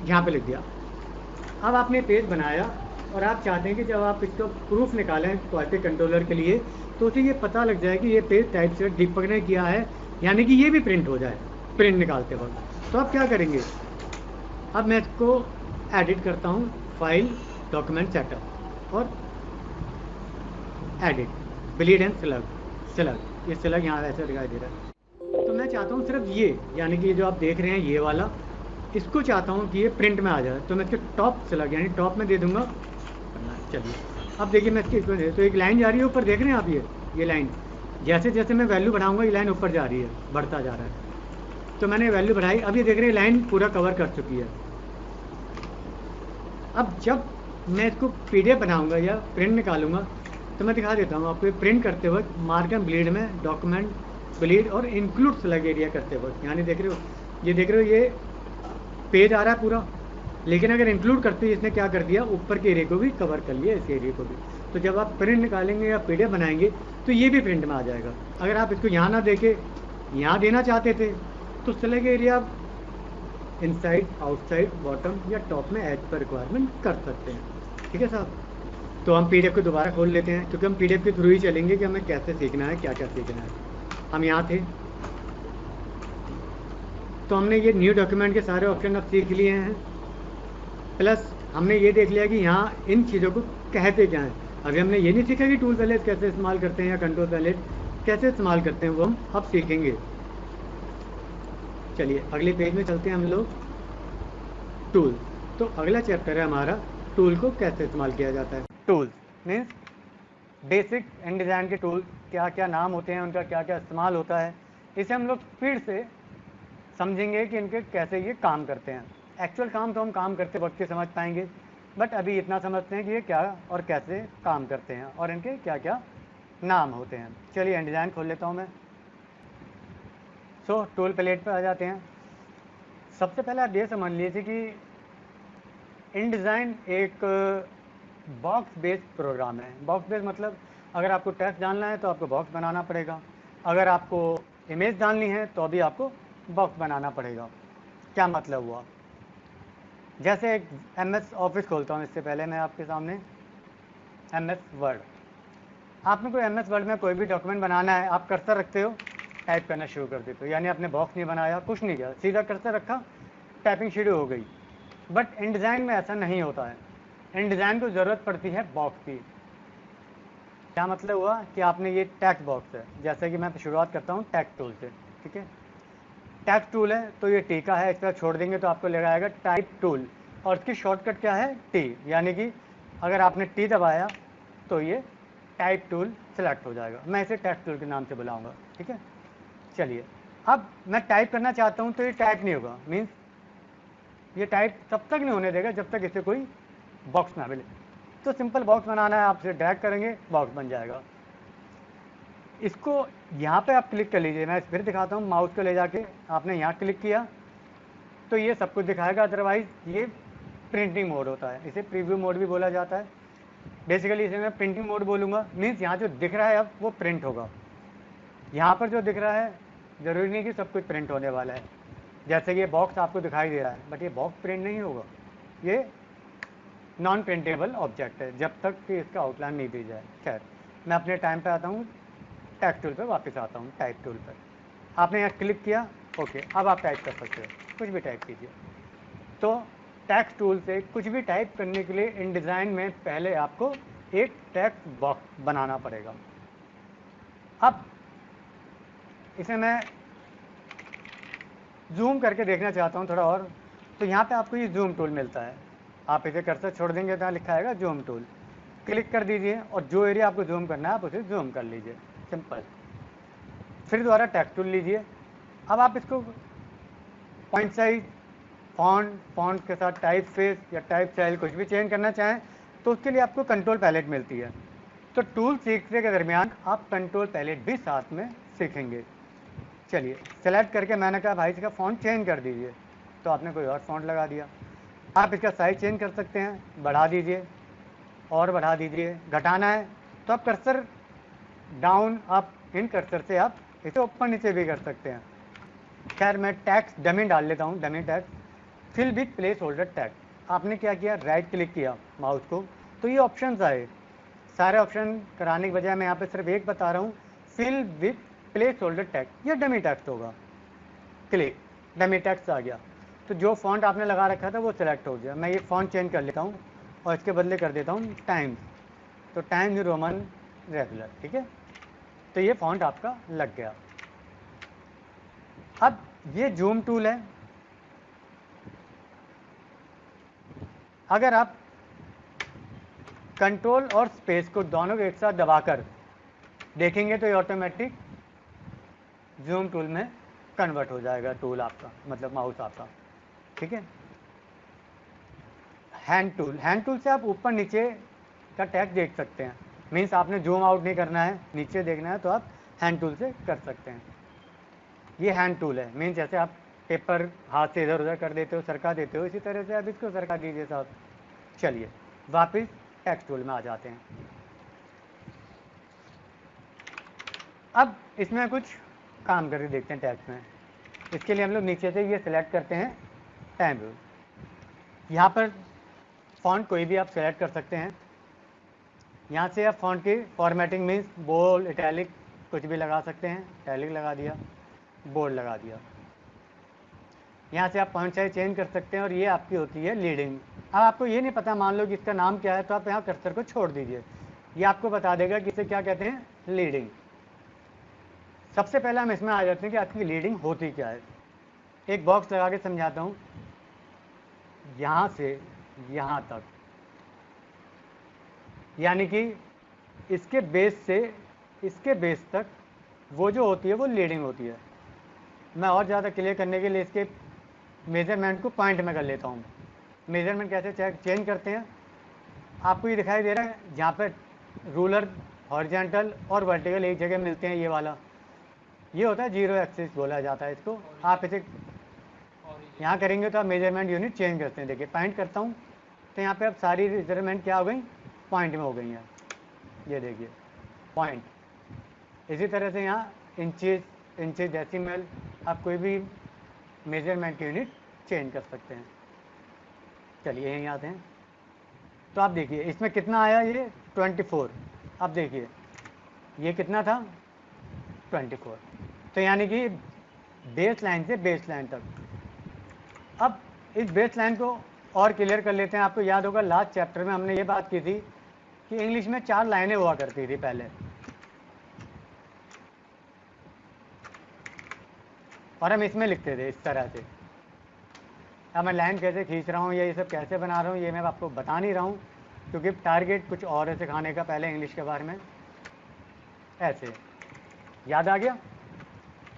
Speaker 1: यहाँ पे लिख दिया। अब आपने पेज बनाया और आप चाहते हैं कि जब आप इसको प्रूफ निकालें क्वालिटी कंट्रोलर के लिए तो उसे ये पता लग जाए कि ये पेज टाइप से दीपक ने किया है, यानी कि ये भी प्रिंट हो जाए प्रिंट निकालते वक्त। तो आप क्या करेंगे, अब मैं इसको एडिट करता हूँ, फाइल डॉक्यूमेंट सेटअप और एडिट ब्लीड एंड स्लग ये स्लग यहाँ ऐसे दिखाई दे रहा है। तो मैं चाहता हूँ सिर्फ ये, यानी कि जो आप देख रहे हैं ये वाला, इसको चाहता हूँ कि ये प्रिंट में आ जाए। तो मैं इसके टॉप स्लग यानी टॉप में दे दूंगा। चलिए अब देखिए मैं इसके इसमें तो एक लाइन जा रही है ऊपर, देख रहे हैं आप ये लाइन जैसे जैसे मैं वैल्यू बढ़ाऊंगा ये लाइन ऊपर जा रही है, बढ़ता जा रहा है। तो मैंने वैल्यू बढ़ाई, अब ये देख रहे हैं लाइन पूरा कवर कर चुकी है। अब जब मैं इसको पीडीएफ बनाऊंगा या प्रिंट निकालूंगा तो मैं दिखा देता हूँ आपको। प्रिंट करते वक्त मार्क एंड ब्लीड में डॉक्यूमेंट ब्लीड और इंक्लूड स्लग एरिया करते वक्त, यानी देख रहे हो ये पेज आ रहा है पूरा, लेकिन अगर इंक्लूड करते ही इसने क्या कर दिया, ऊपर के एरिया को भी कवर कर लिया, इस एरिया को भी। तो जब आप प्रिंट निकालेंगे या पीडीएफ बनाएंगे तो ये भी प्रिंट में आ जाएगा। अगर आप इसको यहाँ ना देके यहाँ देना चाहते थे तो स्लग एरिया आप इनसाइड आउटसाइड बॉटम या टॉप में एज पर रिक्वायरमेंट कर सकते हैं। ठीक है साहब। तो हम पीडीएफ को दोबारा खोल लेते हैं, क्योंकि हम पीडीएफ के थ्रू ही चलेंगे कि हमें कैसे सीखना है, क्या क्या सीखना है। हम यहाँ थे तो हमने ये न्यू डॉक्यूमेंट के सारे ऑप्शन अब सीख लिए हैं, प्लस हमने ये देख लिया कि यहाँ इन चीज़ों को कहते क्या हैं। अभी हमने ये नहीं सीखा कि टूल पैलेट कैसे इस्तेमाल करते हैं या कंट्रोल पैलेट कैसे इस्तेमाल करते हैं, वो हम अब सीखेंगे। चलिए अगले पेज में चलते हैं हम लोग, टूल। तो अगला चैप्टर है हमारा टूल को कैसे इस्तेमाल किया जाता है। Tools means basic in design के टूल, क्या क्या नाम होते हैं, उनका क्या क्या इस्तेमाल होता है, इसे हम लोग फिर से समझेंगे कि इनके कैसे ये काम करते हैं। एक्चुअल काम तो हम काम करते वक्त ही समझ पाएंगे, बट अभी इतना समझते हैं कि ये क्या और कैसे काम करते हैं और इनके क्या क्या नाम होते हैं। चलिए इन डिज़ाइन खोल लेता हूँ मैं। सो टूल पैलेट पर आ जाते हैं। सबसे पहले आप ये समझ लीजिए कि इन डिज़ाइन एक बॉक्स बेस्ड प्रोग्राम है। बॉक्स बेस्ड मतलब अगर आपको टेक्स्ट डालना है तो आपको बॉक्स बनाना पड़ेगा, अगर आपको इमेज डालनी है तो अभी आपको बॉक्स बनाना पड़ेगा। क्या मतलब हुआ, जैसे एक MS ऑफिस खोलता हूँ, इससे पहले मैं आपके सामने MS वर्ड, आपने कोई MS वर्ड में कोई भी डॉक्यूमेंट बनाना है, आप कर्सर रखते हो, टाइप करना शुरू कर देते हो, यानी आपने बॉक्स नहीं बनाया, कुछ नहीं किया, सीधा कर्सर रखा, टाइपिंग शुरू हो गई। बट इन डिज़ाइन में ऐसा नहीं होता है। इन डिज़ाइन को ज़रूरत पड़ती है बॉक्स की। क्या मतलब हुआ कि आपने ये टेक्स्ट बॉक्स है, जैसे कि मैं शुरुआत करता हूँ टेक्स्ट टूल से। ठीक है, टेक्स्ट टूल है तो ये टी का है, इस पर छोड़ देंगे तो आपको लगाएगा टाइप टूल, और इसकी शॉर्टकट क्या है, टी, यानी कि अगर आपने टी दबाया तो ये टाइप टूल सेलेक्ट हो जाएगा। मैं इसे टेक्स्ट टूल के नाम से बुलाऊंगा। ठीक है, चलिए अब मैं टाइप करना चाहता हूँ तो ये टाइप नहीं होगा, मीन्स ये टाइप तब तक नहीं होने देगा जब तक इसे कोई बॉक्स ना मिले। तो सिंपल बॉक्स बनाना है, आप इसे ड्रैग करेंगे बॉक्स बन जाएगा। इसको यहाँ पे आप क्लिक कर लीजिए, मैं फिर दिखाता हूँ। माउस को ले जाके आपने यहाँ क्लिक किया तो ये सब कुछ दिखाएगा, अदरवाइज ये प्रिंटिंग मोड होता है, इसे प्रीव्यू मोड भी बोला जाता है। बेसिकली इसे मैं प्रिंटिंग मोड बोलूँगा, मीन्स यहाँ जो दिख रहा है अब वो प्रिंट होगा। यहाँ पर जो दिख रहा है ज़रूरी नहीं कि सब कुछ प्रिंट होने वाला है। जैसे ये बॉक्स आपको दिखाई दे रहा है, बट ये बॉक्स प्रिंट नहीं होगा, ये नॉन प्रिंटेबल ऑब्जेक्ट है जब तक कि इसका आउटलाइन नहीं दी जाए। खैर, मैं अपने टाइम पे आता हूँ, टेक्स्ट टूल पर वापस आता हूँ, टाइप टूल पर। आपने यहाँ क्लिक किया, ओके, अब आप टाइप कर सकते हो, कुछ भी टाइप कीजिए। तो टेक्स्ट टूल से कुछ भी टाइप करने के लिए इन डिज़ाइन में पहले आपको एक टेक्स्ट बॉक्स बनाना पड़ेगा। अब इसे मैं जूम करके देखना चाहता हूँ थोड़ा और, तो यहाँ पे आपको ये जूम टूल मिलता है। आप इसे कर्सर छोड़ देंगे तो यहाँ लिखा आएगा जूम टूल, क्लिक कर दीजिए और जो एरिया आपको जूम करना है आप उसे जूम कर लीजिए, सिंपल। फिर दोबारा टेक्स्ट टूल लीजिए। अब आप इसको पॉइंट साइज, फॉन्ट के साथ टाइप फेस या टाइप स्टाइल कुछ भी चेंज करना चाहें तो उसके लिए आपको कंट्रोल पैलेट मिलती है। तो टूल सीखने के दरमियान आप कंट्रोल पैलेट भी साथ में सीखेंगे। चलिए सेलेक्ट करके मैंने कहा भाई इसका फ़ॉन्ट चेंज कर दीजिए, तो आपने कोई और फ़ॉन्ट लगा दिया। आप इसका साइज़ चेंज कर सकते हैं, बढ़ा दीजिए और बढ़ा दीजिए। घटाना है तो आप कर्सर डाउन अप, इन कर्सर से आप इसे ऊपर नीचे भी कर सकते हैं। खैर मैं टैक्स डमी डाल लेता हूँ, dummy text fill with placeholder tag. आपने क्या किया, राइट क्लिक किया माउस को तो ये ऑप्शंस आए, सारे ऑप्शन कराने के बजाय मैं यहाँ पे सिर्फ एक बता रहा हूँ, fill with placeholder text, ये डमी टेक्स्ट होगा, क्लिक, डमी टेक्स्ट आ गया। तो जो फॉन्ट आपने लगा रखा था वो सिलेक्ट हो गया। मैं ये फॉन्ट चेंज कर लेता हूँ और इसके बदले कर देता हूँ टाइम्स, तो टाइम्स रोमन रेगुलर, ठीक है। तो ये फॉन्ट आपका लग गया। अब ये जूम टूल है, अगर आप कंट्रोल और स्पेस को दोनों को एक साथ दबाकर देखेंगे तो ये ऑटोमेटिक जूम टूल में कन्वर्ट हो जाएगा, टूल आपका मतलब माउस आपका, ठीक है। हैंड टूल से आप ऊपर नीचे का टेक्स्ट देख सकते हैं, मीन्स आपने जूम आउट नहीं करना है, नीचे देखना है तो आप हैंड टूल से कर सकते हैं। ये हैंड टूल है, मीन्स जैसे आप पेपर हाथ से इधर उधर कर देते हो, सरका देते हो, इसी तरह से आप इसको सरका दीजिए साहब। चलिए वापस टेक्स्ट टूल में आ जाते हैं। अब इसमें कुछ काम करके देखते हैं टेक्स्ट में। इसके लिए हम लोग नीचे से ये सिलेक्ट करते हैं टाइम रूल। यहाँ पर फॉन्ट कोई भी आप सेलेक्ट कर सकते हैं। यहाँ से आप फॉन्ट की फॉर्मेटिंग मीन्स बोल्ड, इटैलिक कुछ भी लगा सकते हैं। इटैलिक लगा दिया, बोल्ड लगा दिया। यहाँ से आप फॉन्ट साइज चेंज कर सकते हैं और ये आपकी होती है लीडिंग। अब आपको ये नहीं पता, मान लो कि इसका नाम क्या है, तो आप यहाँ कर्सर को छोड़ दीजिए, ये आपको बता देगा कि इसे क्या कहते हैं, लीडिंग। सबसे पहले हम इसमें आ जाते हैं कि आपकी लीडिंग होती क्या है। एक बॉक्स लगा के समझाता हूँ। यहाँ से यहाँ तक, यानी कि इसके बेस से इसके बेस तक वो जो होती है वो लीडिंग होती है। मैं और ज़्यादा क्लियर करने के लिए इसके मेजरमेंट को पॉइंट में कर लेता हूँ। मेजरमेंट कैसे चेंज करते हैं, आपको ये दिखाई दे रहा है, जहाँ पर रूलर हॉरिजॉन्टल और वर्टिकल एक जगह मिलते हैं, ये वाला ये होता है जीरो एक्सिस बोला जाता है इसको। आप इसे यहाँ करेंगे तो आप मेजरमेंट यूनिट चेंज करते हैं। देखिए पॉइंट करता हूँ तो यहाँ पे अब सारी मेजरमेंट क्या हो गई, पॉइंट में हो गई हैं। ये देखिए पॉइंट। इसी तरह से यहाँ इंचेस डेसिमल, आप कोई भी मेजरमेंट की यूनिट चेंज कर सकते हैं। चलिए यहीं आते हैं। तो आप देखिए इसमें कितना आया, ये 24। अब देखिए ये कितना था, 24। तो यानी कि बेस लाइन से बेस लाइन तक। अब इस बेस लाइन को और क्लियर कर लेते हैं। आपको याद होगा लास्ट चैप्टर में हमने ये बात की थी कि इंग्लिश में 4 लाइनें हुआ करती थी पहले, और हम इसमें लिखते थे इस तरह से। अब मैं लाइन कैसे खींच रहा हूँ या ये सब कैसे बना रहा हूँ ये मैं आपको बता नहीं रहा हूँ, क्योंकि टारगेट कुछ और है सिखाने का पहले इंग्लिश के बारे में। ऐसे याद आ गया,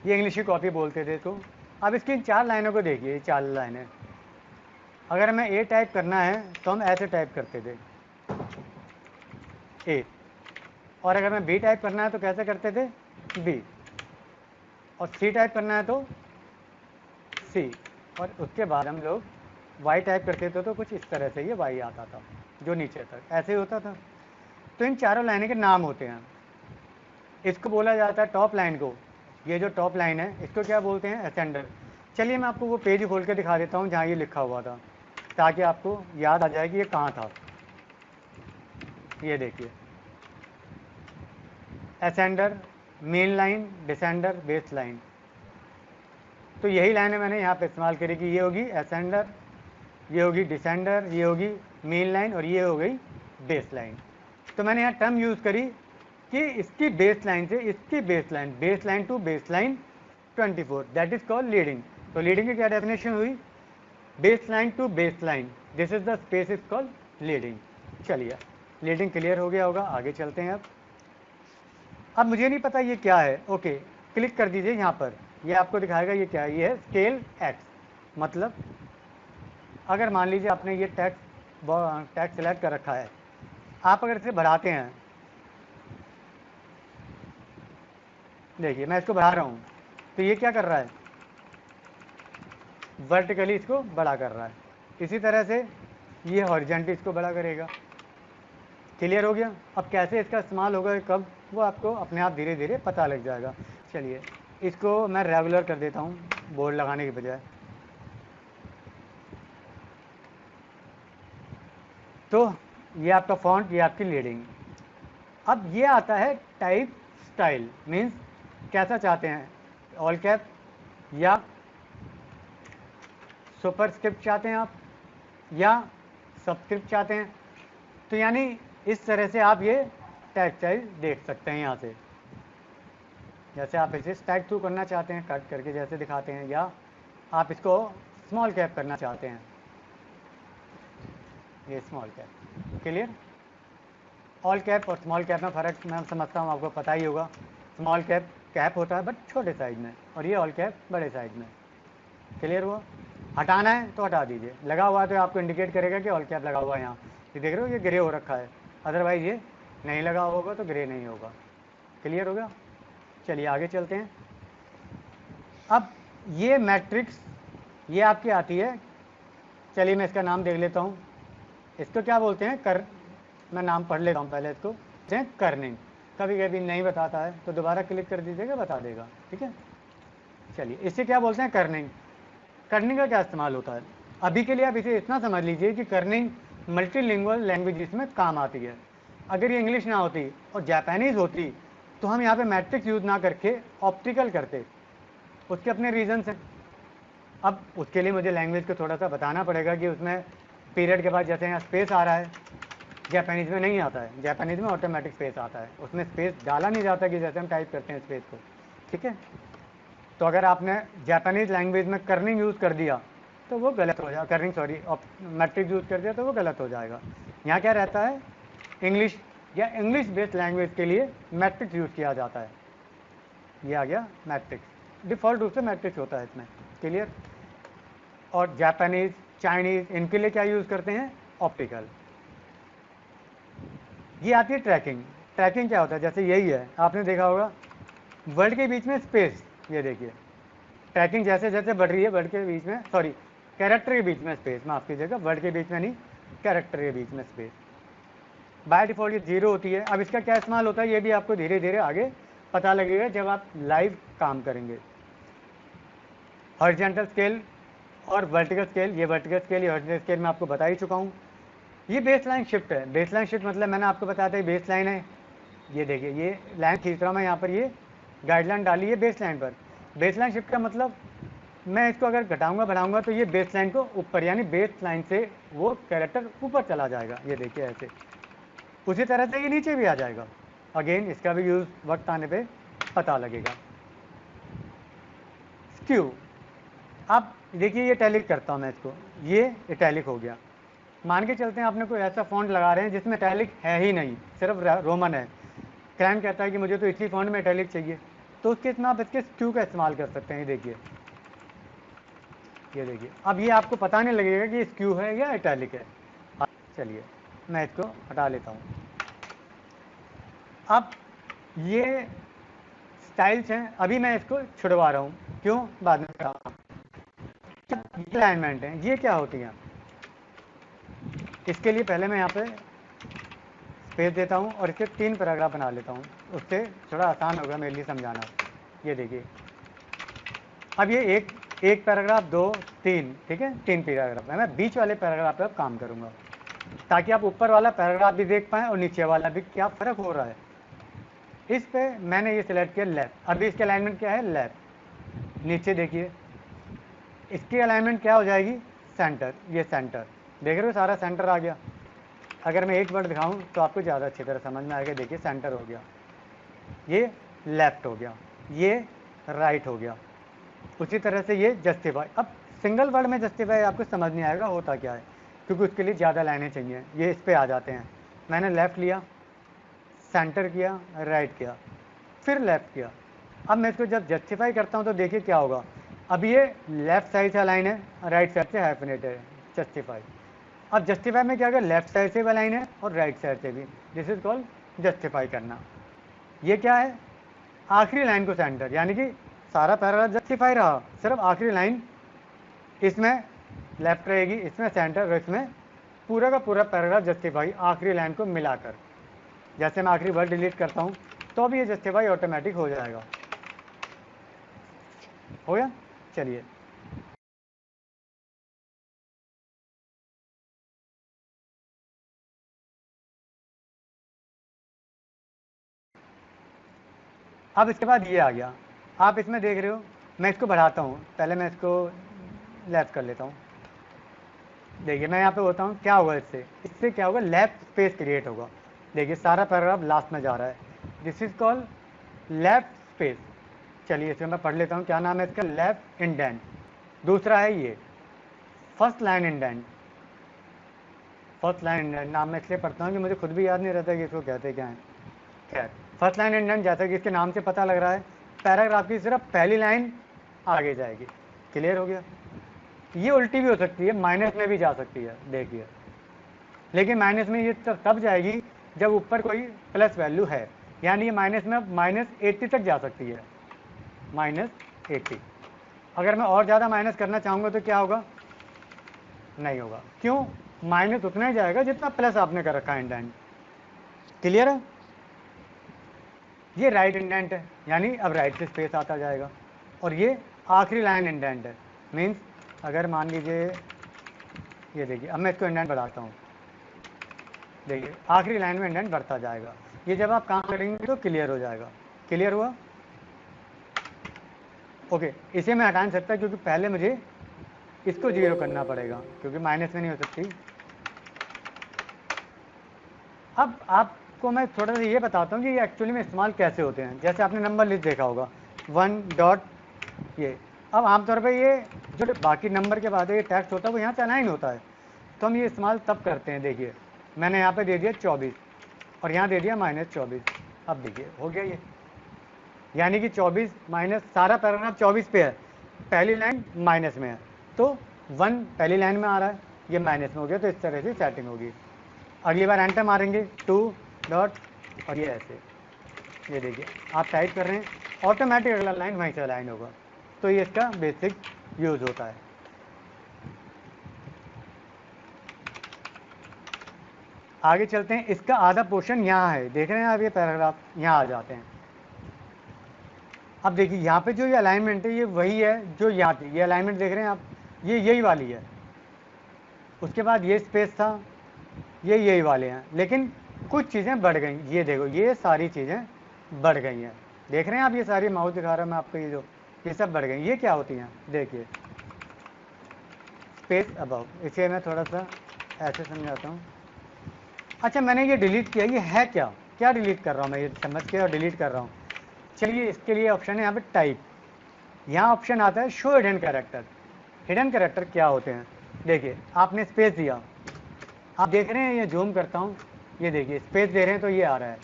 Speaker 1: ये इंग्लिश की कॉपी बोलते थे। तो अब इसकी 4 लाइनों को देखिए, 4 लाइनें। अगर हमें ए टाइप करना है तो हम ऐसे टाइप करते थे ए, और अगर हमें बी टाइप करना है तो कैसे करते थे, बी, और सी टाइप करना है तो सी, और उसके बाद हम लोग वाई टाइप करते थे तो कुछ इस तरह से ये वाई आता था जो नीचे तक ऐसे ही होता था। तो इन चारों लाइनों के नाम होते हैं। इसको बोला जाता है टॉप लाइन को, ये जो टॉप लाइन है इसको क्या बोलते हैं, असेंडर। चलिए मैं आपको वो पेज खोल के दिखा देता हूँ जहाँ ये लिखा हुआ था, ताकि आपको याद आ जाए कि ये कहाँ था। ये देखिए ascender, main line, descender, base line. तो यही लाइनें मैंने यहाँ पे इस्तेमाल करी कि ये होगी असेंडर, ये होगी डिसेंडर, ये होगी मेन लाइन, और ये हो गई बेस लाइन। तो मैंने यहाँ टर्म यूज़ करी कि इसकी बेस लाइन से इसकी baseline to baseline 24, that is called leading. तो लीडिंग की क्या डेफिनेशन हुई, baseline to baseline, this is the space is called leading. चलिए लीडिंग क्लियर हो गया होगा, आगे चलते हैं। अब मुझे नहीं पता ये क्या है, ओके क्लिक कर दीजिए यहाँ पर, ये आपको दिखाएगा ये क्या है। ये है स्केल एक्स, मतलब अगर मान लीजिए आपने ये टैक्स सेलेक्ट कर रखा है, आप अगर इसे बढ़ाते हैं, देखिए मैं इसको बढ़ा रहा हूँ तो ये क्या कर रहा है, वर्टिकली इसको बड़ा कर रहा है। इसी तरह से ये हॉरिजॉन्टली इसको बड़ा करेगा। क्लियर हो गया। अब कैसे इसका इस्तेमाल होगा कब, वो आपको अपने आप धीरे धीरे पता लग जाएगा। चलिए इसको मैं रेगुलर कर देता हूँ बोर्ड लगाने के बजाय। तो ये आपका फॉन्ट, ये आपकी लीडिंग। अब ये आता है टाइप स्टाइल, मीन्स कैसा चाहते हैं, ऑल कैप या सुपरस्क्रिप्ट चाहते हैं आप, या सबस्क्रिप्ट चाहते हैं। तो यानी इस तरह से आप ये टाइप स्टाइल देख सकते हैं यहाँ से। जैसे आप इसे स्टैक थ्रू करना चाहते हैं, कट करके जैसे दिखाते हैं, या आप इसको स्मॉल कैप करना चाहते हैं, ये small cap. Clear? All cap और स्मॉल कैप में फ़र्क मैं समझता हूँ आपको पता ही होगा। स्मॉल कैप कैप होता है बट छोटे साइज में, और ये ऑल कैप बड़े साइज में। क्लियर हुआ? हटाना है तो हटा दीजिए, लगा हुआ है तो आपको इंडिकेट करेगा कि ऑल कैप लगा हुआ है यहाँ। ये देख रहे हो, ये ग्रे हो रखा है, अदरवाइज ये नहीं लगा होगा तो ग्रे नहीं होगा। क्लियर हो गया? चलिए आगे चलते हैं। अब ये मैट्रिक्स ये आपकी आती है, चलिए मैं इसका नाम देख लेता हूँ। इसको क्या बोलते हैं, मैं नाम पढ़ लेता हूँ पहले इसको, कर्निंग। कभी कभी नहीं बताता है तो दोबारा क्लिक कर दीजिएगा, बता देगा। ठीक है, चलिए इसे क्या बोलते हैं, कर्निंग। कर्निंग का क्या इस्तेमाल होता है, अभी के लिए आप इसे इतना समझ लीजिए कि कर्निंग मल्टीलिंगुअल लैंग्वेजेस में काम आती है। अगर ये इंग्लिश ना होती और जापानीज़ होती तो हम यहाँ पे मैट्रिक्स यूज़ ना करके ऑप्टिकल करते, उसके अपने रीजंस हैं। अब उसके लिए मुझे लैंग्वेज को थोड़ा सा बताना पड़ेगा कि उसमें पीरियड के बाद जैसे यहाँ स्पेस आ रहा है, जापानीज़ में नहीं आता है। जापानीज़ में ऑटोमेटिक स्पेस आता है, उसमें स्पेस डाला नहीं जाता कि जैसे हम टाइप करते हैं स्पेस को। ठीक है, तो अगर आपने जापानीज़ लैंग्वेज में कर्निंग यूज़ कर दिया तो वो गलत हो जाएगा, कर्निंग सॉरी मैट्रिक्स यूज़ कर दिया तो वो गलत हो जाएगा। यहाँ क्या रहता है, इंग्लिश या इंग्लिश बेस्ड लैंग्वेज के लिए मैट्रिक्स यूज़ किया जाता है। ये आ गया मैट्रिक्स, डिफ़ॉल्ट रूप से मैट्रिक्स होता है इसमें। क्लियर? और जापानीज़ चाइनीज़ इनके लिए क्या यूज़ करते हैं, ऑप्टिकल। ये आती है ट्रैकिंग। ट्रैकिंग क्या होता है, जैसे यही है, आपने देखा होगा वर्ड के बीच में स्पेस, ये देखिए ट्रैकिंग जैसे जैसे बढ़ रही है, वर्ड के बीच में सॉरी कैरेक्टर के बीच में स्पेस, माफ़ कीजिएगा, वर्ड के बीच में नहीं, कैरेक्टर के बीच में स्पेस। बाय डिफ़ॉल्ट ये 0 होती है। अब इसका क्या इस्तेमाल होता है ये भी आपको धीरे धीरे आगे पता लगेगा जब आप लाइव काम करेंगे। हॉरिजॉन्टल स्केल और वर्टिकल स्केल, ये वर्टिकल स्केल, ये हॉरिजॉन्टल स्केल मैं आपको बता ही चुका हूँ। ये बेस लाइन शिफ्ट है। बेस लाइन शिफ्ट मतलब मैंने आपको बताया था बेस लाइन है, ये देखिए ये लाइन खींच रहा हूँ मैं यहाँ पर, ये गाइडलाइन डाली है बेस लाइन पर। बेस लाइन शिफ्ट का मतलब मैं इसको अगर घटाऊंगा बढ़ाऊंगा तो ये बेस लाइन को ऊपर, यानी बेस लाइन से वो कैरेक्टर ऊपर चला जाएगा, ये देखिए ऐसे। उसी तरह से ये नीचे भी आ जाएगा। अगेन इसका भी यूज़ वक्त आने पे पता लगेगा। स्क्यू, अब देखिए ये इटैलिक करता हूँ मैं इसको, ये इटैलिक हो गया। मान के चलते हैं आपने कोई ऐसा फॉन्ट लगा रहे हैं जिसमें इटैलिक है ही नहीं, सिर्फ रोमन है। क्लाइंट कहता है कि मुझे तो इसी फॉन्ट में इटैलिक चाहिए, तो उसके इसमें आप इसके स्क्यू का इस्तेमाल कर सकते हैं। ये देखिए, ये देखिए, अब ये आपको पता नहीं लगेगा कि स्क्यू है या इटैलिक है। चलिए मैं इसको हटा लेता हूँ। अब ये स्टाइल्स हैं, अभी मैं इसको छुड़वा रहा हूँ, क्यों, बाद में बताऊँ। ये अलाइनमेंट है, ये क्या होती हैं, इसके लिए पहले मैं यहाँ पे स्पेस देता हूँ और इसके 3 पैराग्राफ बना लेता हूँ, उससे थोड़ा आसान होगा मेरे लिए समझाना। ये देखिए, अब ये एक पैराग्राफ 2 3, ठीक है, 3 पैराग्राफ है। मैं बीच वाले पैराग्राफ पर काम करूँगा ताकि आप ऊपर वाला पैराग्राफ भी देख पाएँ और नीचे वाला भी क्या फ़र्क हो रहा है। इस पे मैंने ये सिलेक्ट किया लेफ्ट। अभी इसके अलाइनमेंट क्या है, लेफ्ट। नीचे देखिए इसकी अलाइनमेंट क्या हो जाएगी, सेंटर। ये सेंटर देख रहे हो, सारा सेंटर आ गया। अगर मैं एक वर्ड दिखाऊं तो आपको ज़्यादा अच्छी तरह समझ में आएगा। देखिए सेंटर हो गया, ये लेफ्ट हो गया, ये राइट हो गया। उसी तरह से ये जस्टिफाई। अब सिंगल वर्ड में जस्टिफाई आपको समझ नहीं आएगा होता क्या है, क्योंकि उसके लिए ज़्यादा लाइनें चाहिए। ये इस पर आ जाते हैं। मैंने लेफ़्ट लिया, सेंटर किया, राइट किया, फिर लेफ़्ट किया। अब मैं इसको जब जस्टिफाई करता हूँ तो देखिए क्या होगा। अब ये लेफ़्ट साइड से अलाइन है, राइट साइड से हाइफनेटेड है, जस्टिफाई। अब जस्टिफाई में क्या होगा, लेफ्ट साइड से भी अलाइन है और राइट साइड से भी। दिस इज कॉल्ड जस्टिफाई करना। ये क्या है, आखिरी लाइन को सेंटर, यानी कि सारा पैराग्राफ जस्टिफाई रहा, सिर्फ आखिरी लाइन इसमें लेफ्ट रहेगी, इसमें सेंटर और इसमें पूरा का पूरा पैराग्राफ जस्टिफाई, आखिरी लाइन को मिलाकर। जैसे मैं आखिरी वर्ड डिलीट करता हूँ तो भी ये जस्टिफाई ऑटोमेटिक हो जाएगा। हो गया, चलिए अब इसके बाद ये आ गया, आप इसमें देख रहे हो, मैं इसको बढ़ाता हूँ, पहले मैं इसको लेफ्ट कर लेता हूँ। देखिए मैं यहाँ पे होता हूँ, क्या होगा इससे क्या होगा, लेफ्ट स्पेस क्रिएट होगा। देखिए सारा पैराग्राफ लास्ट में जा रहा है, this is called left space. चलिए इसे मैं पढ़ लेता हूँ, क्या नाम है इसका, लेफ्ट इंडेंट। दूसरा है ये first line indent. First line indent नाम मैं इसलिए पढ़ता हूँ कि मुझे खुद भी याद नहीं रहता कि इसको कहते क्या है। खैर, फर्स्ट लाइन इंडेंट, जैसा कि इसके नाम से पता लग रहा है, पैराग्राफ की सिर्फ पहली लाइन आगे जाएगी। क्लियर हो गया। ये उल्टी भी हो सकती है, माइनस में भी जा सकती है, देखिए, लेकिन माइनस में ये तब जाएगी जब ऊपर कोई प्लस वैल्यू है, यानी ये माइनस में -80 तक जा सकती है, -80। अगर मैं और ज़्यादा माइनस करना चाहूँगा तो क्या होगा, नहीं होगा। क्यों, माइनस उतना ही जाएगा जितना प्लस आपने कर रखा है इंडेंट। क्लियर है। ये राइट इंडेंट है, यानी अब राइट से स्पेस आता जाएगा। और ये आखिरी लाइन इंडेंट है, मीन्स अगर मान लीजिए, ये देखिए अब मैं इसको इंडेंट बढ़ाता हूँ, देखिए आखिरी लाइन में इंडेंट बढ़ता जाएगा। ये जब आप काम करेंगे तो क्लियर हो जाएगा। क्लियर हुआ। ओके, इसे मैं हटा नहीं सकता क्योंकि पहले मुझे इसको 0 करना पड़ेगा, क्योंकि माइनस में नहीं हो सकती। अब आपको मैं थोड़ा सा ये बताता हूँ कि ये एक्चुअली में इस्तेमाल कैसे होते हैं। जैसे आपने नंबर लिस्ट देखा होगा, 1 डॉट ये। अब आमतौर पर ये जो बाकी नंबर के बाद ये टेक्स्ट होता है वो यहाँ से अलाइन होता है, तो हम ये इस्तेमाल तब करते हैं। देखिए मैंने यहाँ पे दे दिया 24 और यहाँ दे दिया -24। अब देखिए हो गया ये, यानी कि 24 माइनस, सारा पैराग्राफ 24 पे है, पहली लाइन माइनस में है, तो 1 पहली लाइन में आ रहा है, ये माइनस में हो गया। तो इस तरह से सेटिंग होगी। अगली बार एंटर मारेंगे 2 डॉट और ये ऐसे, ये देखिए आप टाइप कर रहे हैं, ऑटोमेटिक अगला लाइन वहीं से अलाइन होगा। तो ये इसका बेसिक यूज़ होता है। आगे चलते हैं, इसका आधा पोर्शन यहाँ है, देख रहे हैं आप, ये पैराग्राफ यहाँ आ जाते हैं। अब देखिए यहाँ पे जो ये अलाइनमेंट है ये वही है जो यहाँ थी, ये अलाइनमेंट देख रहे हैं आप, ये यही वाली है। उसके बाद ये स्पेस था, ये यही वाले हैं, लेकिन कुछ चीज़ें बढ़ गई। ये देखो ये सारी चीज़ें बढ़ गई हैं, देख रहे हैं आप, ये सारी माउस दिखा रहा है मैं आपको, ये सब बढ़ गई। ये क्या होती हैं, देखिए स्पेस अबव। इसे मैं थोड़ा सा ऐसे समझाता हूँ। अच्छा मैंने ये डिलीट किया, ये है क्या, क्या डिलीट कर रहा हूँ मैं, ये समझ के और डिलीट कर रहा हूँ। चलिए इसके लिए ऑप्शन है यहाँ पे टाइप, यहाँ ऑप्शन आता है show hidden character. Hidden character क्या होते हैं, देखिए आपने स्पेस दिया, आप देख रहे हैं, ये जूम करता हूँ, ये देखिए स्पेस दे रहे हैं तो ये आ रहा है,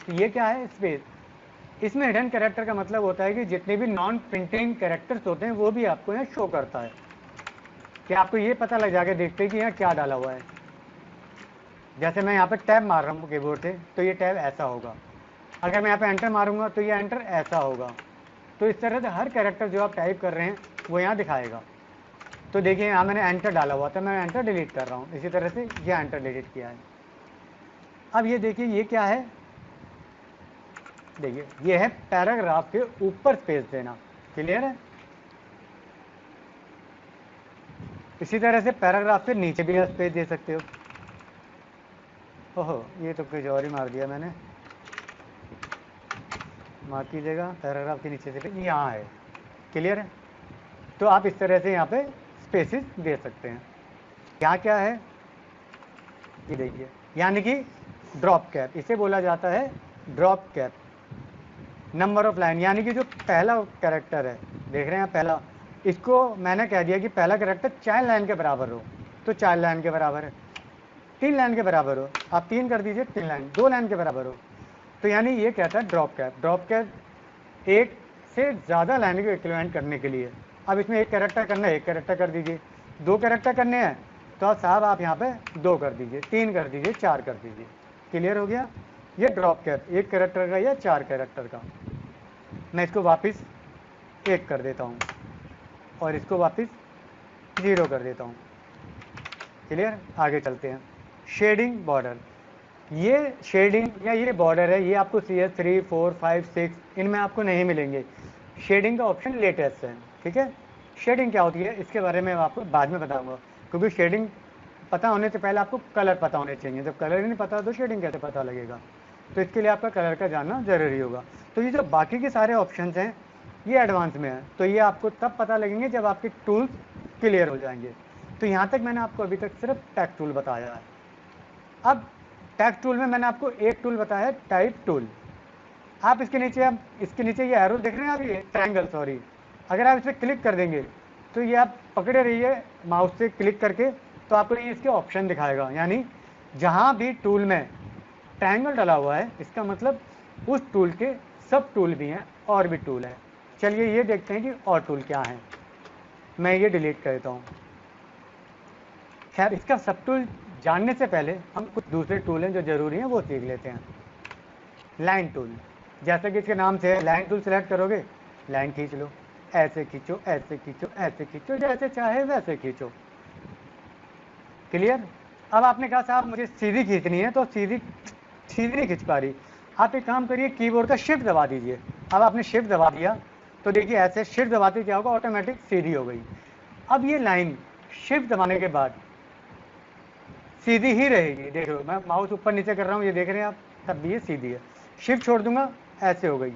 Speaker 1: तो ये क्या है, स्पेस। इसमें हिडन कैरेक्टर का मतलब होता है कि जितने भी नॉन प्रिंटिंग कैरेक्टर्स होते हैं वो भी आपको यहाँ शो करता है, कि आपको ये पता लग जाके देखते हैं कि यहाँ क्या डाला हुआ है। जैसे मैं यहाँ पे टैब मार रहा हूँ कीबोर्ड से, तो ये टैब ऐसा होगा, अगर मैं यहाँ पे एंटर मारूंगा तो ये एंटर ऐसा होगा। तो इस तरह से हर कैरेक्टर जो आप टाइप कर रहे हैं वो यहाँ दिखाएगा। तो देखिए यहाँ मैंने एंटर डाला हुआ था, मैं एंटर डिलीट कर रहा हूँ, इसी तरह से ये एंटर डिलीट किया है। अब ये देखिए ये क्या है, देखिए ये है पैराग्राफ के ऊपर स्पेस देना। क्लियर है। इसी तरह से पैराग्राफ के नीचे भी स्पेस दे सकते हो। ओहो, ये तो कुछ और ही मार दिया मैंने, मार्क कीजिएगा, पैराग्राफ के नीचे से यहाँ है। क्लियर है। तो आप इस तरह से यहाँ पे स्पेसिस दे सकते हैं। यहाँ क्या है, ये देखिए, यानी कि ड्रॉप कैप, इसे बोला जाता है drop cap. Number of line, यानी कि जो पहला कैरेक्टर है, देख रहे हैं पहला, इसको मैंने कह दिया कि पहला कैरेक्टर 4 लाइन के बराबर हो, तो 4 लाइन के बराबर है। 3 लाइन के बराबर हो, आप 3 कर दीजिए, 3 लाइन, 2 लाइन के बराबर हो, तो यानी ये कहता है ड्रॉप कैप। ड्रॉप कैप एक से ज़्यादा लाइन को इक्विवेलेंट करने के लिए। अब इसमें एक कैरेक्टर करना है, एक कैरेक्टर कर दीजिए, 2 कैरेक्टर करने हैं तो साहब आप यहाँ पे 2 कर दीजिए, 3 कर दीजिए, 4 कर दीजिए। क्लियर हो गया। ये ड्रॉप कैप एक कैरेक्टर का या 4 कैरेक्टर का। मैं इसको वापस 1 कर देता हूँ और इसको वापस 0 कर देता हूँ। क्लियर। आगे चलते हैं। शेडिंग बॉर्डर, ये शेडिंग या ये बॉर्डर है, ये आपको CS 3, 4, 5, 6 इनमें आपको नहीं मिलेंगे। शेडिंग का ऑप्शन लेटेस्ट है। ठीक है। शेडिंग क्या होती है इसके बारे में आपको बाद में बताऊंगा, क्योंकि शेडिंग पता होने से पहले आपको कलर पता होने चाहिए। जब कलर ही नहीं पता तो शेडिंग कैसे पता लगेगा, तो इसके लिए आपका कलर का जानना ज़रूरी होगा। तो ये जो बाकी के सारे ऑप्शंस हैं ये एडवांस में है, तो ये आपको तब पता लगेंगे जब आपके टूल्स क्लियर हो जाएंगे। तो यहाँ तक मैंने आपको अभी तक सिर्फ टेक्स्ट टूल बताया है। अब टेक्स्ट टूल में मैंने आपको एक टूल बताया है, टाइप टूल। आप इसके नीचे ये एरो देख रहे हैं आप, ये ट्रायंगल, सॉरी, अगर आप इस पर क्लिक कर देंगे तो ये आप पकड़े रहिए माउस से क्लिक करके, तो आपको ये इसके ऑप्शन दिखाएगा। यानी जहाँ भी टूल में ट्रायंगल डला हुआ है इसका मतलब उस टूल के सब टूल भी हैं और भी टूल है। चलिए ये देखते हैं कि और टूल क्या है। मैं ये डिलीट कर देता हूँ। खैर, इसका सब टूल जानने से पहले हम कुछ दूसरे टूल हैं जो ज़रूरी हैं वो सीख लेते हैं। लाइन टूल, जैसा कि इसके नाम से है, लाइन टूल सेलेक्ट करोगे, लाइन खींच लो, ऐसे खींचो, ऐसे खींचो, ऐसे खींचो, जैसे चाहे वैसे खींचो। क्लियर? अब आपने कहा साहब मुझे सीधी खींचनी है, तो सीधी नहीं खींच पा रही। आप एक काम करिए, कीबोर्ड का शिफ्ट दबा दीजिए। अब आपने शिफ्ट दबा दिया तो देखिए ऐसे शिफ्ट दबाते क्या होगा, ऑटोमेटिक सीधी हो गई। अब ये लाइन शिफ्ट दबाने के बाद सीधी ही रहेगी। देख लो मैं माउस ऊपर नीचे कर रहा हूँ, ये देख रहे हैं आप, तब भी ये सीधी है। शिफ्ट छोड़ दूंगा, ऐसे हो गई।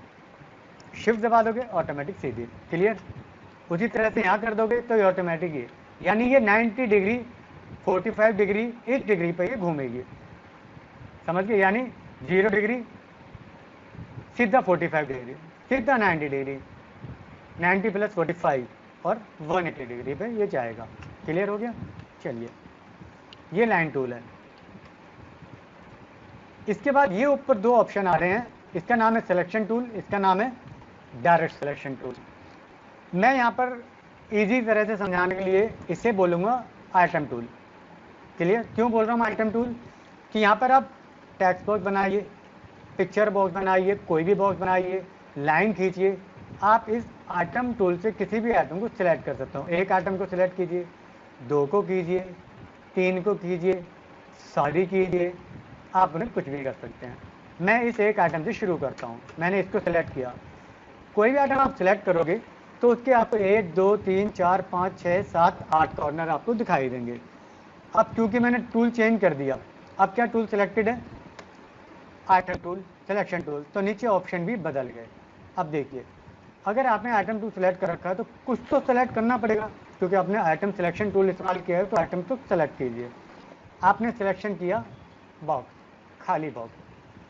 Speaker 1: शिफ्ट दबा दोगे, ऑटोमेटिक सीधी। क्लियर? उसी तरह से यहाँ कर दोगे तो ये ऑटोमेटिक है, यानी ये 90 डिग्री, 45 डिग्री, 1 डिग्री पर ये घूमेगी। समझ गए? यानी 0 डिग्री सीधा 45 डिग्री, सीधा 90 डिग्री, 90 प्लस 45 और 180 डिग्री पे ये जाएगा। क्लियर हो गया? चलिए, ये लाइन टूल है। इसके बाद ये ऊपर दो ऑप्शन आ रहे हैं, इसका नाम है सिलेक्शन टूल, इसका नाम है डायरेक्ट सिलेक्शन टूल। मैं यहाँ पर इजी तरह से समझाने के लिए इसे बोलूँगा आइटम टूल। क्लियर? क्यों बोल रहा हूँ आइटम टूल? कि यहाँ पर आप टेक्स्ट बॉक्स बनाइए, पिक्चर बॉक्स बनाइए, कोई भी बॉक्स बनाइए, लाइन खींचिए, आप इस आइटम टूल से किसी भी आइटम को सिलेक्ट कर सकते हो। एक आइटम को सिलेक्ट कीजिए, 2 को कीजिए, 3 को कीजिए, सारी कीजिए, आप उन्हें कुछ भी कर सकते हैं। मैं इस एक आइटम से शुरू करता हूँ। मैंने इसको सिलेक्ट किया। कोई भी आइटम आप सिलेक्ट करोगे तो उसके आपको 1 2 3 4 5 6 7 8 कॉर्नर आपको दिखाई देंगे। अब क्योंकि मैंने टूल चेंज कर दिया, अब क्या टूल सिलेक्टेड है? आइटम टूल, सिलेक्शन टूल, तो नीचे ऑप्शन भी बदल गए। अब देखिए, अगर आपने आइटम टूल सेलेक्ट कर रखा है तो कुछ तो सेलेक्ट करना पड़ेगा, क्योंकि आपने आइटम सिलेक्शन टूल इस्तेमाल किया है, तो आइटम तो सेलेक्ट कीजिए। आपने सिलेक्शन किया बॉक्स, खाली बॉक्स,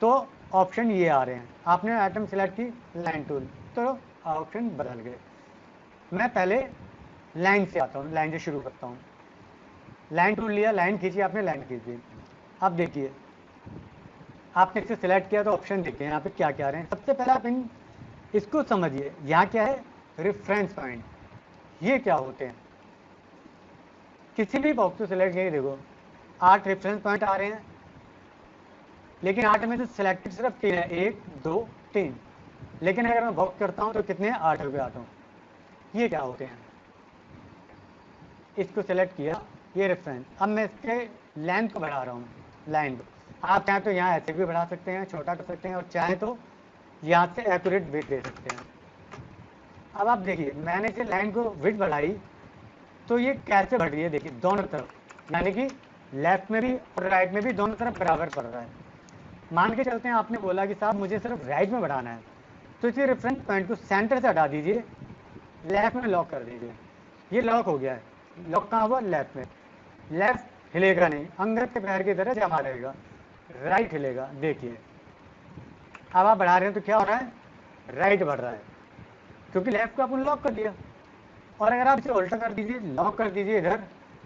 Speaker 1: तो ऑप्शन ये आ रहे हैं। आपने आइटम सेलेक्ट की लाइन टूल, तो ऑप्शन बदल गए। मैं पहले लाइन से आता हूँ, लाइन से शुरू करता हूँ। लाइन टूल लिया, लाइन खींची आपने, लाइन खींची। अब देखिए, आपने इसे सिलेक्ट किया तो ऑप्शन देखिए यहाँ पे क्या क्या आ रहे हैं। सबसे पहले आप इसको समझिए, यहाँ क्या है? Reference point. ये क्या होते हैं? किसी भी बॉक्स को सिलेक्ट किए, देखो 8 रेफरेंस पॉइंट आ रहे हैं, लेकिन 8 में से सिलेक्टेड सिर्फ 3 है, 1 2 3। लेकिन अगर मैं बॉक्स करता हूँ तो कितने? 8 रुपये आता हूँ। ये क्या होते हैं? इसको सिलेक्ट किया, ये रेफरेंस। अब मैं इसके लेंथ को बढ़ा रहा हूँ, लाइन को। आप चाहें तो यहाँ ऐसे भी बढ़ा सकते हैं, छोटा कर सकते हैं, और चाहें तो यहाँ से एक्यूरेट विड्थ दे सकते हैं। अब आप देखिए, मैंने इसे लाइन को विड्थ बढ़ाई तो ये कैसे बढ़ रही है, देखिए दोनों तरफ, यानी कि लेफ्ट में भी और राइट में भी दोनों तरफ बराबर पड़ रहा है। मान के चलते हैं आपने बोला कि साहब मुझे सिर्फ राइट में बढ़ाना है, तो इसी रेफरेंस पॉइंट को सेंटर से हटा दीजिए, लेफ्ट में लॉक कर दीजिए। ये लॉक हो गया है। लॉक कहाँ हुआ? लेफ्ट में। लेफ्ट हिलेगा नहीं, अंगद के पैर की तरह जमा रहेगा। राइट हिलेगा। देखिए अब आप बढ़ा रहे हैं तो क्या हो रहा है? राइट बढ़ रहा है, क्योंकि लेफ्ट को आपने लॉक कर दिया। और अगर आप इसे उल्टा कर दीजिए, लॉक कर दीजिए इधर,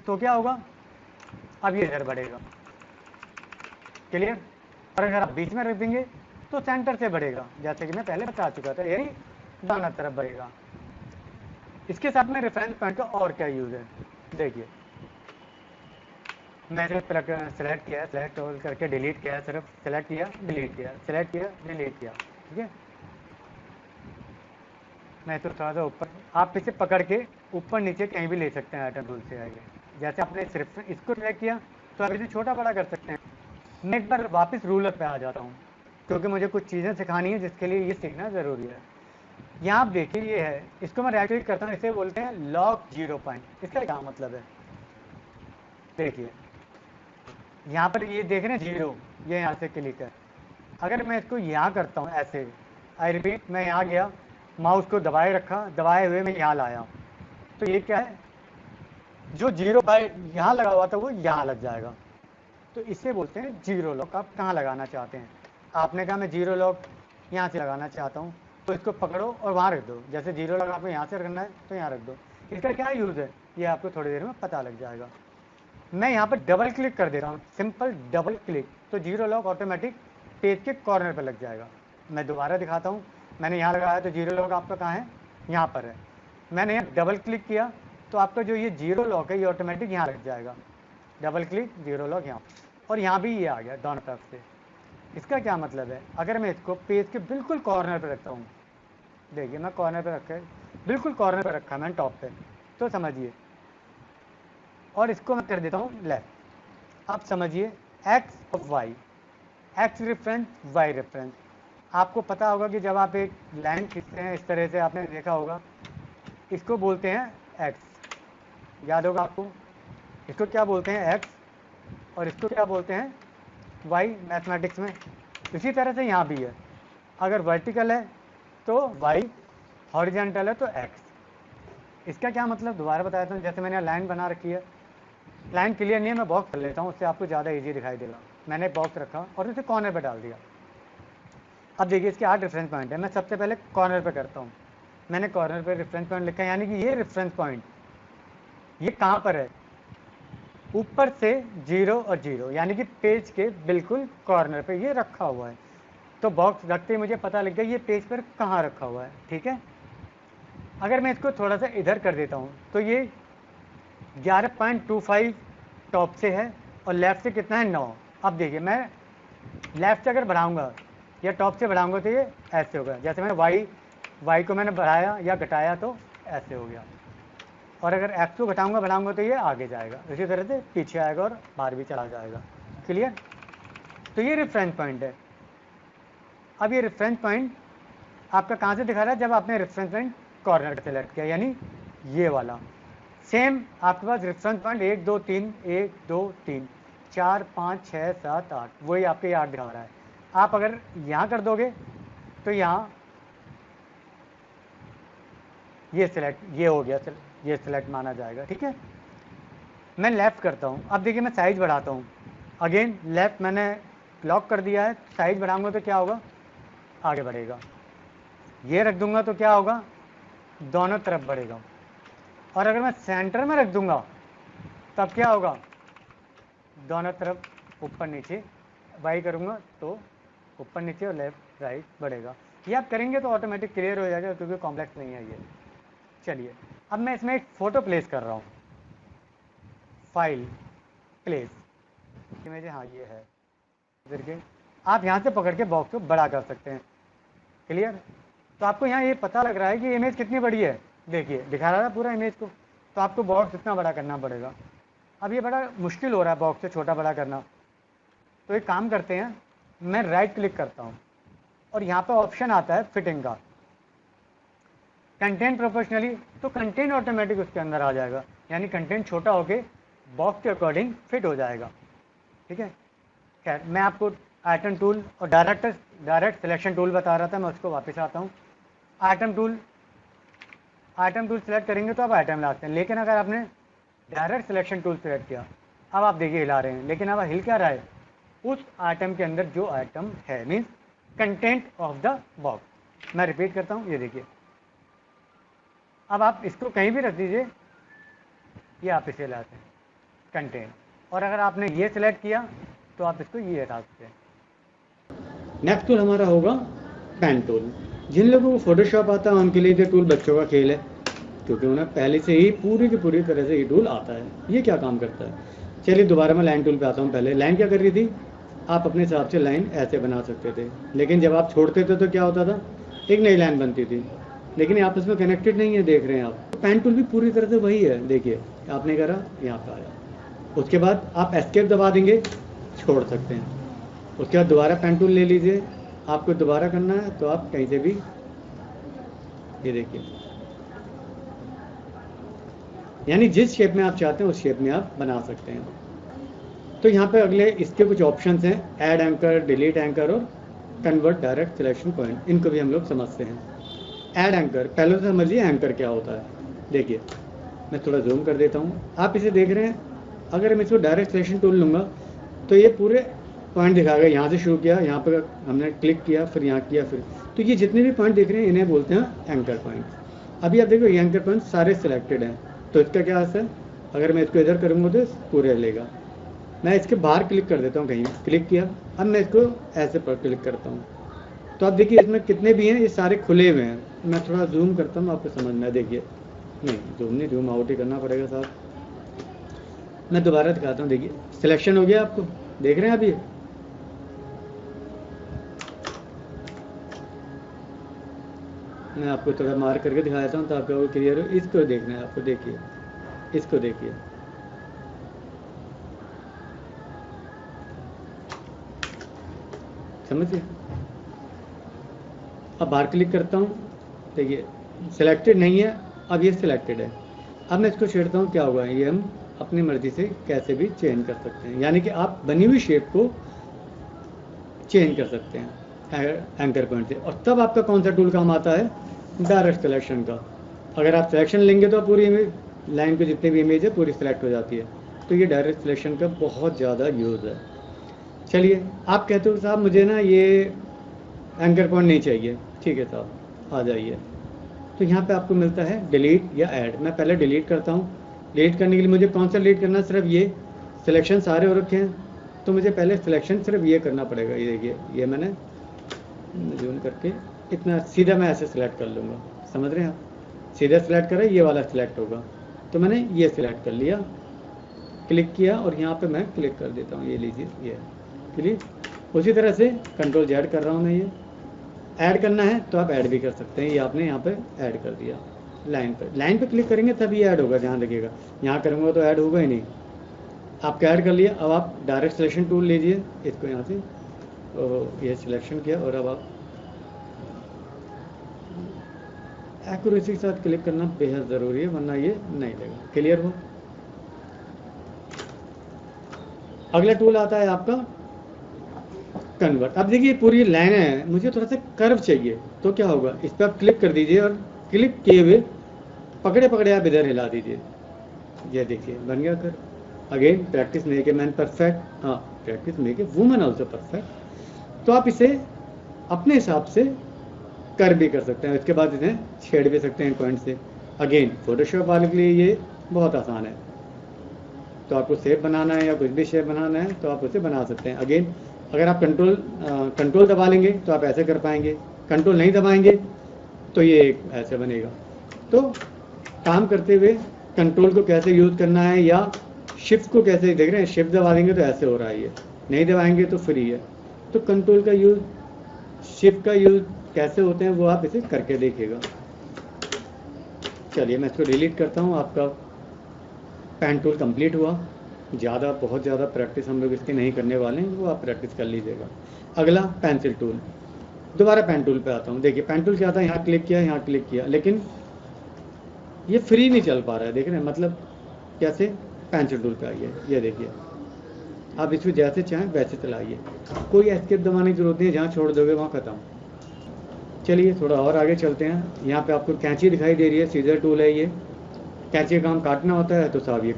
Speaker 1: तो क्या होगा? अब ये इधर बढ़ेगा। क्लियर? और अगर आप बीच में रख देंगे तो सेंटर से बढ़ेगा, जैसे कि मैं पहले बता चुका था, यानी दोनों तरफ बढ़ेगा। इसके साथ में रेफरेंस पॉइंट का और क्या यूज है, देखिए मैंने सेलेक्ट किया, सेलेक्ट करके डिलीट किया, सिर्फ सेलेक्ट किया, डिलीट किया, सेलेक्ट किया, डिलीट किया। ठीक है, मैं तो थोड़ा सा ऊपर, आप इसे पकड़ के ऊपर नीचे कहीं भी ले सकते हैं आइटम टूल से आगे। जैसे आपने सिर्फ इसको सेलेक्ट किया तो आप इसे छोटा बड़ा कर सकते हैं। मैं एक बार वापस रूलर पे आ जाता हूँ, क्योंकि मुझे कुछ चीज़ें सिखानी है जिसके लिए ये सीखना ज़रूरी है। यहाँ आप देखिए, ये है, इसको मैं राइट क्लिक करता हूँ, इसे बोलते हैं लॉक 0 पॉइंट। इसका क्या मतलब है? देखिए यहाँ पर ये देख रहे हैं 0, ये यहाँ से क्लिक है। अगर मैं इसको यहाँ करता हूँ ऐसे, आई रिपीट, मैं यहाँ गया, माउस को दबाए रखा, दबाए हुए मैं यहाँ लाया, तो ये क्या है, जो जीरो बाय यहाँ लगा हुआ था वो यहाँ लग जाएगा। तो इसे बोलते हैं जीरो लॉक। आप कहाँ लगाना चाहते हैं, आपने कहा मैं जीरो लॉक यहाँ से लगाना चाहता हूँ, तो इसको पकड़ो और वहाँ रख दो। जैसे जीरो लॉक आपको यहाँ से रखना है तो यहाँ रख दो। इसका क्या यूज़ है ये आपको थोड़ी देर में पता लग जाएगा। मैं यहाँ पर डबल क्लिक कर दे रहा हूँ, सिंपल डबल क्लिक, तो जीरो लॉक ऑटोमेटिक पेज के कॉर्नर पर लग जाएगा। मैं दोबारा दिखाता हूँ, मैंने यहाँ लगाया तो जीरो लॉक आपका कहाँ है, यहाँ पर है। मैंने यहाँ डबल क्लिक किया तो आपका जो ये जीरो लॉक है ये ऑटोमेटिक यहाँ लग जाएगा। डबल क्लिक, जीरो लॉक यहाँ, और यहाँ भी ये आ गया दोनों तरफ से। इसका क्या मतलब है, अगर मैं इसको पेज के बिल्कुल कॉर्नर पर रखता हूँ, देखिए मैं कॉर्नर पर रखा है, बिल्कुल कॉर्नर पर रखा है मैंने टॉप पे, तो समझिए, और इसको मैं कर देता हूँ लेफ्ट। अब समझिए एक्स और Y, X reference Y reference. आपको पता होगा कि जब आप एक लाइन खींचते हैं इस तरह से, आपने देखा होगा, इसको बोलते हैं एक्स, याद होगा आपको, इसको क्या बोलते हैं एक्स, और इसको क्या बोलते हैं वाई मैथमेटिक्स में। इसी तरह से यहाँ भी है, अगर वर्टिकल है तो वाई, हॉरिजॉन्टल है तो एक्स। इसका क्या मतलब दोबारा बताता हूँ। जैसे मैंने लाइन बना रखी है, लाइन क्लियर नहीं है, मैं बॉक्स कर लेता हूँ, उससे आपको ज़्यादा इजी दिखाई देगा। मैंने बॉक्स रखा और इसे कॉर्नर पर डाल दिया। अब देखिए इसके 8 रेफरेंस पॉइंट है, मैं सबसे पहले कॉर्नर पर करता हूँ। मैंने कॉर्नर पर रेफरेंस पॉइंट लिखा है, यानी कि ये रेफरेंस पॉइंट ये कहाँ पर है, ऊपर से 0 और 0, यानी कि पेज के बिल्कुल कॉर्नर पे ये रखा हुआ है। तो बॉक्स रखते ही मुझे पता लग गया ये पेज पर कहाँ रखा हुआ है, ठीक है। अगर मैं इसको थोड़ा सा इधर कर देता हूँ तो ये 11.25 टॉप से है और लेफ़्ट से कितना है 9। अब देखिए मैं लेफ़्ट से अगर बढ़ाऊँगा या टॉप से बढ़ाऊँगा तो ये ऐसे होगा। जैसे मैंने वाई को मैंने बढ़ाया या घटाया तो ऐसे हो गया, और अगर एक्स को घटाऊंगा बढ़ाऊंगा तो ये आगे जाएगा, इसी तरह से पीछे आएगा और बाहर भी चला जाएगा। क्लियर, तो ये रेफरेंस पॉइंट है। अब ये रेफरेंस पॉइंट आपका कहाँ से दिखा रहा है, जब आपने रेफरेंस पॉइंट कॉर्नर सेलेक्ट किया, यानी ये वाला। सेम आपके पास रेफरेंस पॉइंट 1 2 3 1 2 3 4 5 6 7 8, वही आपके 8 दिखा रहा है। आप अगर यहाँ कर दोगे तो यहाँ ये सिलेक्ट, ये हो गया, ये सिलेक्ट माना जाएगा, ठीक है। मैं लेफ़्ट करता हूँ, अब देखिए मैं साइज बढ़ाता हूँ, अगेन लेफ़्ट मैंने लॉक कर दिया है, साइज बढ़ाऊंगा तो क्या होगा, आगे बढ़ेगा। ये रख दूंगा तो क्या होगा, दोनों तरफ बढ़ेगा। और अगर मैं सेंटर में रख दूंगा तब क्या होगा, दोनों तरफ ऊपर नीचे। वाई करूँगा तो ऊपर नीचे और लेफ़्ट राइट बढ़ेगा। ये आप करेंगे तो ऑटोमेटिक क्लियर हो जाएगा, क्योंकि कॉम्प्लेक्स नहीं है ये। चलिए अब मैं इसमें एक फ़ोटो प्लेस कर रहा हूँ, फाइल प्लेस इमेज, हाँ ये है करके आप यहाँ से पकड़ के बॉक्स को बड़ा कर सकते हैं। क्लियर, तो आपको यहाँ ये पता लग रहा है कि इमेज कितनी बड़ी है, देखिए दिखा रहा है पूरा इमेज को, तो आपको बॉक्स इतना बड़ा करना पड़ेगा। अब ये बड़ा मुश्किल हो रहा है बॉक्स से छोटा बड़ा करना, तो एक काम करते हैं, मैं राइट क्लिक करता हूँ और यहाँ पर ऑप्शन आता है फिटिंग का, कंटेंट प्रोपोर्शनली, तो कंटेंट ऑटोमेटिक उसके अंदर आ जाएगा, यानी कंटेंट छोटा होके बॉक्स के अकॉर्डिंग फिट हो जाएगा, ठीक है। खैर मैं आपको आइटम टूल और डायरेक्ट सिलेक्शन टूल बता रहा था, मैं उसको वापस आता हूँ। आइटम टूल सेलेक्ट करेंगे तो आप आइटम लाते हैं, लेकिन अगर आपने डायरेक्ट सिलेक्शन टूल सेलेक्ट किया, अब आप देखिए हिला रहे हैं, लेकिन अब हिल क्या रहा है, उस आइटम के अंदर जो आइटम है, means content of the box. मैं रिपीट करता हूँ, ये देखिए, अब आप इसको कहीं भी रख दीजिए, ये आप इसे लाते हैं कंटेंट, और अगर आपने ये सिलेक्ट किया तो आप इसको ये हटा सकते हैं। नेक्स्ट टूल हमारा होगा पेन टूल। जिन लोगों को फोटोशॉप आता है उनके लिए ये टूल बच्चों का खेल है, क्योंकि उन्हें पहले से ही पूरी की पूरी तरह से ये टूल आता है। ये क्या काम करता है, चलिए दोबारा मैं लाइन टूल पे आता हूँ। पहले लाइन क्या कर रही थी, आप अपने हिसाब से लाइन ऐसे बना सकते थे, लेकिन जब आप छोड़ते थे तो क्या होता था, एक नई लाइन बनती थी, लेकिन ये आपस में कनेक्टेड नहीं है, देख रहे हैं आप। पेन टूल भी पूरी तरह से वही है, देखिए आपने करा यहाँ पे आया, उसके बाद आप एस्केप दबा देंगे, छोड़ सकते हैं। उसके बाद दोबारा पेन टूल ले लीजिए, आपको दोबारा करना है तो आप कहीं से भी, ये देखिए, यानी जिस शेप में आप चाहते हैं उस शेप में आप बना सकते हैं। तो यहाँ पे अगले इसके कुछ ऑप्शंस हैं, ऐड एंकर, डिलीट एंकर और कन्वर्ट डायरेक्ट सिलेक्शन पॉइंट, इनको भी हम लोग समझते हैं। ऐड एंकर, पहले तो समझिए एंकर क्या होता है। देखिए मैं थोड़ा जूम कर देता हूँ, आप इसे देख रहे हैं। अगर मैं इसको डायरेक्ट सिलेक्शन टूल लूँगा तो ये पूरे पॉइंट दिखाएगा। यहाँ से शुरू किया, यहाँ पर हमने क्लिक किया, फिर यहाँ किया, फिर तो ये जितने भी पॉइंट दिख रहे हैं इन्हें बोलते हैं एंकर पॉइंट। अभी आप देखो ये एंकर पॉइंट सारे सिलेक्टेड हैं, तो इसका क्या असर, अगर मैं इसको इधर करूँगा तो पूरे लेगा। मैं इसके बाहर क्लिक कर देता हूँ, कहीं क्लिक किया, अब मैं इसको ऐसे पर क्लिक करता हूँ तो आप देखिए इसमें कितने भी हैं, ये सारे खुले हुए हैं। मैं थोड़ा जूम करता हूँ आपको समझ में, देखिए नहीं जूम नहीं, जूम आउट ही करना पड़ेगा साहब। मैं दोबारा दिखाता हूँ, देखिए सिलेक्शन हो गया, आपको देख रहे हैं अभी। मैं आपको थोड़ा मार करके दिखा देता हूँ तो आपका वो क्लियर हो। इसको देखना है आपको, देखिए इसको देखिए, समझिए। अब बाहर क्लिक करता हूँ, देखिए सिलेक्टेड नहीं है, अब ये सिलेक्टेड है। अब मैं इसको छेड़ता हूँ, क्या होगा, ये हम अपनी मर्जी से कैसे भी चेंज कर सकते हैं, यानी कि आप बनी हुई शेप को चेंज कर सकते हैं एंकर पॉइंट से। और तब आपका कौन सा टूल काम आता है, डायरेक्ट सिलेक्शन का। अगर आप सिलेक्शन लेंगे तो पूरी इमेज, लाइन पे जितने भी इमेज है पूरी सिलेक्ट हो जाती है। तो ये डायरेक्ट सिलेक्शन का बहुत ज़्यादा यूज़ है। चलिए आप कहते हो साहब मुझे ना ये एंकर पॉइंट नहीं चाहिए, ठीक है साहब आ जाइए। तो यहाँ पे आपको मिलता है डिलीट या ऐड। मैं पहले डिलीट करता हूँ। डिलीट करने के लिए मुझे कौन सा डिलीट करना है, सिर्फ ये सिलेक्शन सारे हो रखे हैं, तो मुझे पहले सिलेक्शन सिर्फ ये करना पड़ेगा। ये देखिए, ये मैंने जूम करके इतना सीधा मैं ऐसे सिलेक्ट कर लूँगा, समझ रहे हैं आप। सीधा सिलेक्ट करें, ये वाला सिलेक्ट होगा, तो मैंने ये सिलेक्ट कर लिया, क्लिक किया और यहाँ पे मैं क्लिक कर देता हूँ। ये लीजिए, ये क्लिक। उसी तरह से कंट्रोल Z कर रहा हूँ मैं। ये ऐड करना है तो आप ऐड भी कर सकते हैं। ये आपने यहाँ पे ऐड कर दिया, लाइन पे क्लिक करेंगे तब ये ऐड होगा, ध्यान रखिएगा। यहाँ करूँगा तो ऐड होगा ही नहीं। आपका ऐड कर लिया। अब आप डायरेक्ट सिलेक्शन टूल लीजिए, इसको यहाँ से ये सिलेक्शन किया और अब आप एक्यूरेसी के साथ क्लिक करना बेहद ज़रूरी है, वरना ये नहीं लगेगा। क्लियर हो। अगला टूल आता है आपका कन्वर्ट। अब देखिए पूरी लाइन है, मुझे थोड़ा सा कर्व चाहिए, तो क्या होगा, इस पर आप क्लिक कर दीजिए और क्लिक किए हुए पकड़े पकड़े आप इधर हिला दीजिए। ये देखिए बन गया कर। Again practice make a man perfect, हाँ practice make a woman also perfect. तो आप इसे अपने हिसाब से कर भी कर सकते हैं, इसके बाद इन्हें छेड़ भी सकते हैं पॉइंट से। अगेन फोटोशॉप वाले के लिए ये बहुत आसान है। तो आपको शेप बनाना है या कुछ भी शेप बनाना है तो आप उसे बना सकते हैं। अगेन अगर आप कंट्रोल दबा लेंगे तो आप ऐसे कर पाएंगे, कंट्रोल नहीं दबाएंगे तो ये ऐसे बनेगा। तो काम करते हुए कंट्रोल को कैसे यूज़ करना है या शिफ्ट को कैसे, देख रहे हैं शिफ्ट दबा देंगे तो ऐसे हो रहा है, ये नहीं दबाएंगे तो फ्री है। तो कंट्रोल का यूज़, शिफ्ट का यूज़ कैसे होते हैं वो आप इसे करके देखिएगा। चलिए मैं इसको डिलीट करता हूँ। आपका पेन टूल कंप्लीट हुआ। बहुत ज़्यादा प्रैक्टिस हम लोग इसकी नहीं करने वाले हैं, वो आप प्रैक्टिस कर लीजिएगा। अगला पेंसिल टूल। दोबारा पेन टूल पे आता हूँ। देखिए पेन टूल क्या आता है, यहाँ क्लिक किया, यहाँ क्लिक किया, लेकिन ये फ्री नहीं चल पा रहा है। देख रहे हैं, मतलब कैसे, पेंसिल टूल पे आइए, ये देखिए आप इसमें जैसे चाहें वैसे चलाइए, कोई एस्केप दबाने की जरूरत नहीं है, जहाँ छोड़ दोगे वहाँ ख़त्म। चलिए थोड़ा और आगे चलते हैं। यहाँ पे आपको कैंची दिखाई दे रही है, सीजर टूल है ये। कैंची का काम काटना होता है तो साहब ये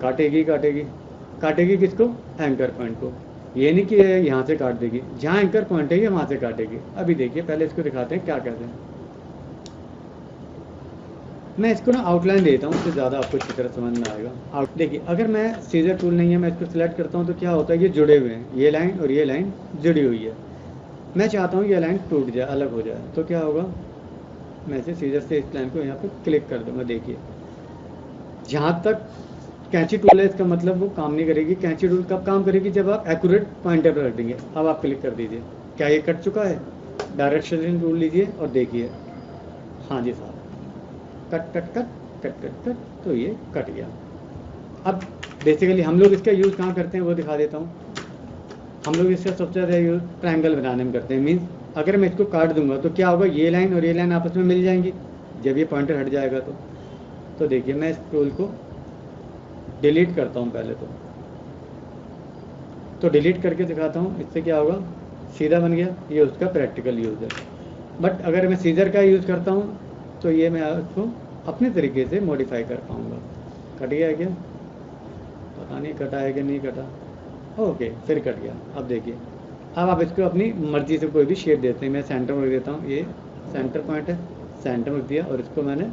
Speaker 1: काटेगी किसको, एंकर पॉइंट को। ये नहीं कि यहाँ से काट देगी, जहाँ एंकर पॉइंट है ये वहाँ से काटेगी। अभी देखिए पहले इसको दिखाते हैं क्या कहते हैं। मैं इसको ना आउटलाइन देता हूँ, उससे ज़्यादा आपको अच्छी तरह समझ में आएगा। देखिए अगर मैं सीजर टूल नहीं है, मैं इसको सिलेक्ट करता हूँ तो क्या होता है, ये जुड़े हुए हैं, ये लाइन और ये लाइन जुड़ी हुई है। मैं चाहता हूँ ये लाइन टूट जाए, अलग हो जाए, तो क्या होगा, मैं इसे सीजर से इस लाइन को यहाँ पे क्लिक कर दूँगा। देखिए जहाँ तक कैंची टूल है इसका मतलब वो काम नहीं करेगी। कैंची टूल कब काम करेगी, जब आप एक्यूरेट पॉइंटर पर रख देंगे। अब आप क्लिक कर दीजिए, क्या ये कट चुका है। डायरेक्ट सिलेक्शन टूल लीजिए और देखिए, हाँ जी साहब, cut cut cut cut cut cut, तो ये कट गया। अब बेसिकली हम लोग इसका यूज़ कहाँ करते हैं वो दिखा देता हूँ। हम लोग इसका सबसे ज़्यादा यूज़ ट्रायंगल बनाने में करते हैं। मीन्स अगर मैं इसको काट दूंगा तो क्या होगा, ये लाइन और ये लाइन आपस में मिल जाएंगी जब ये पॉइंटर हट जाएगा। तो देखिए मैं इस टूल को डिलीट करता हूँ पहले तो डिलीट करके दिखाता हूँ। इससे क्या होगा, सीधा बन गया, ये उसका प्रैक्टिकल यूज़ है। बट अगर मैं सीजर का यूज़ करता हूँ तो ये मैं उसको अपने तरीके से मॉडिफाई कर पाऊँगा। कट गया है क्या? पता नहीं कटा है कि नहीं कटा। ओके, फिर कट गया। अब देखिए, अब आप इसको अपनी मर्जी से कोई भी शेप देते हैं। मैं सेंटर में रख देता हूँ, ये सेंटर पॉइंट है, सेंटर में रख दिया और इसको मैंने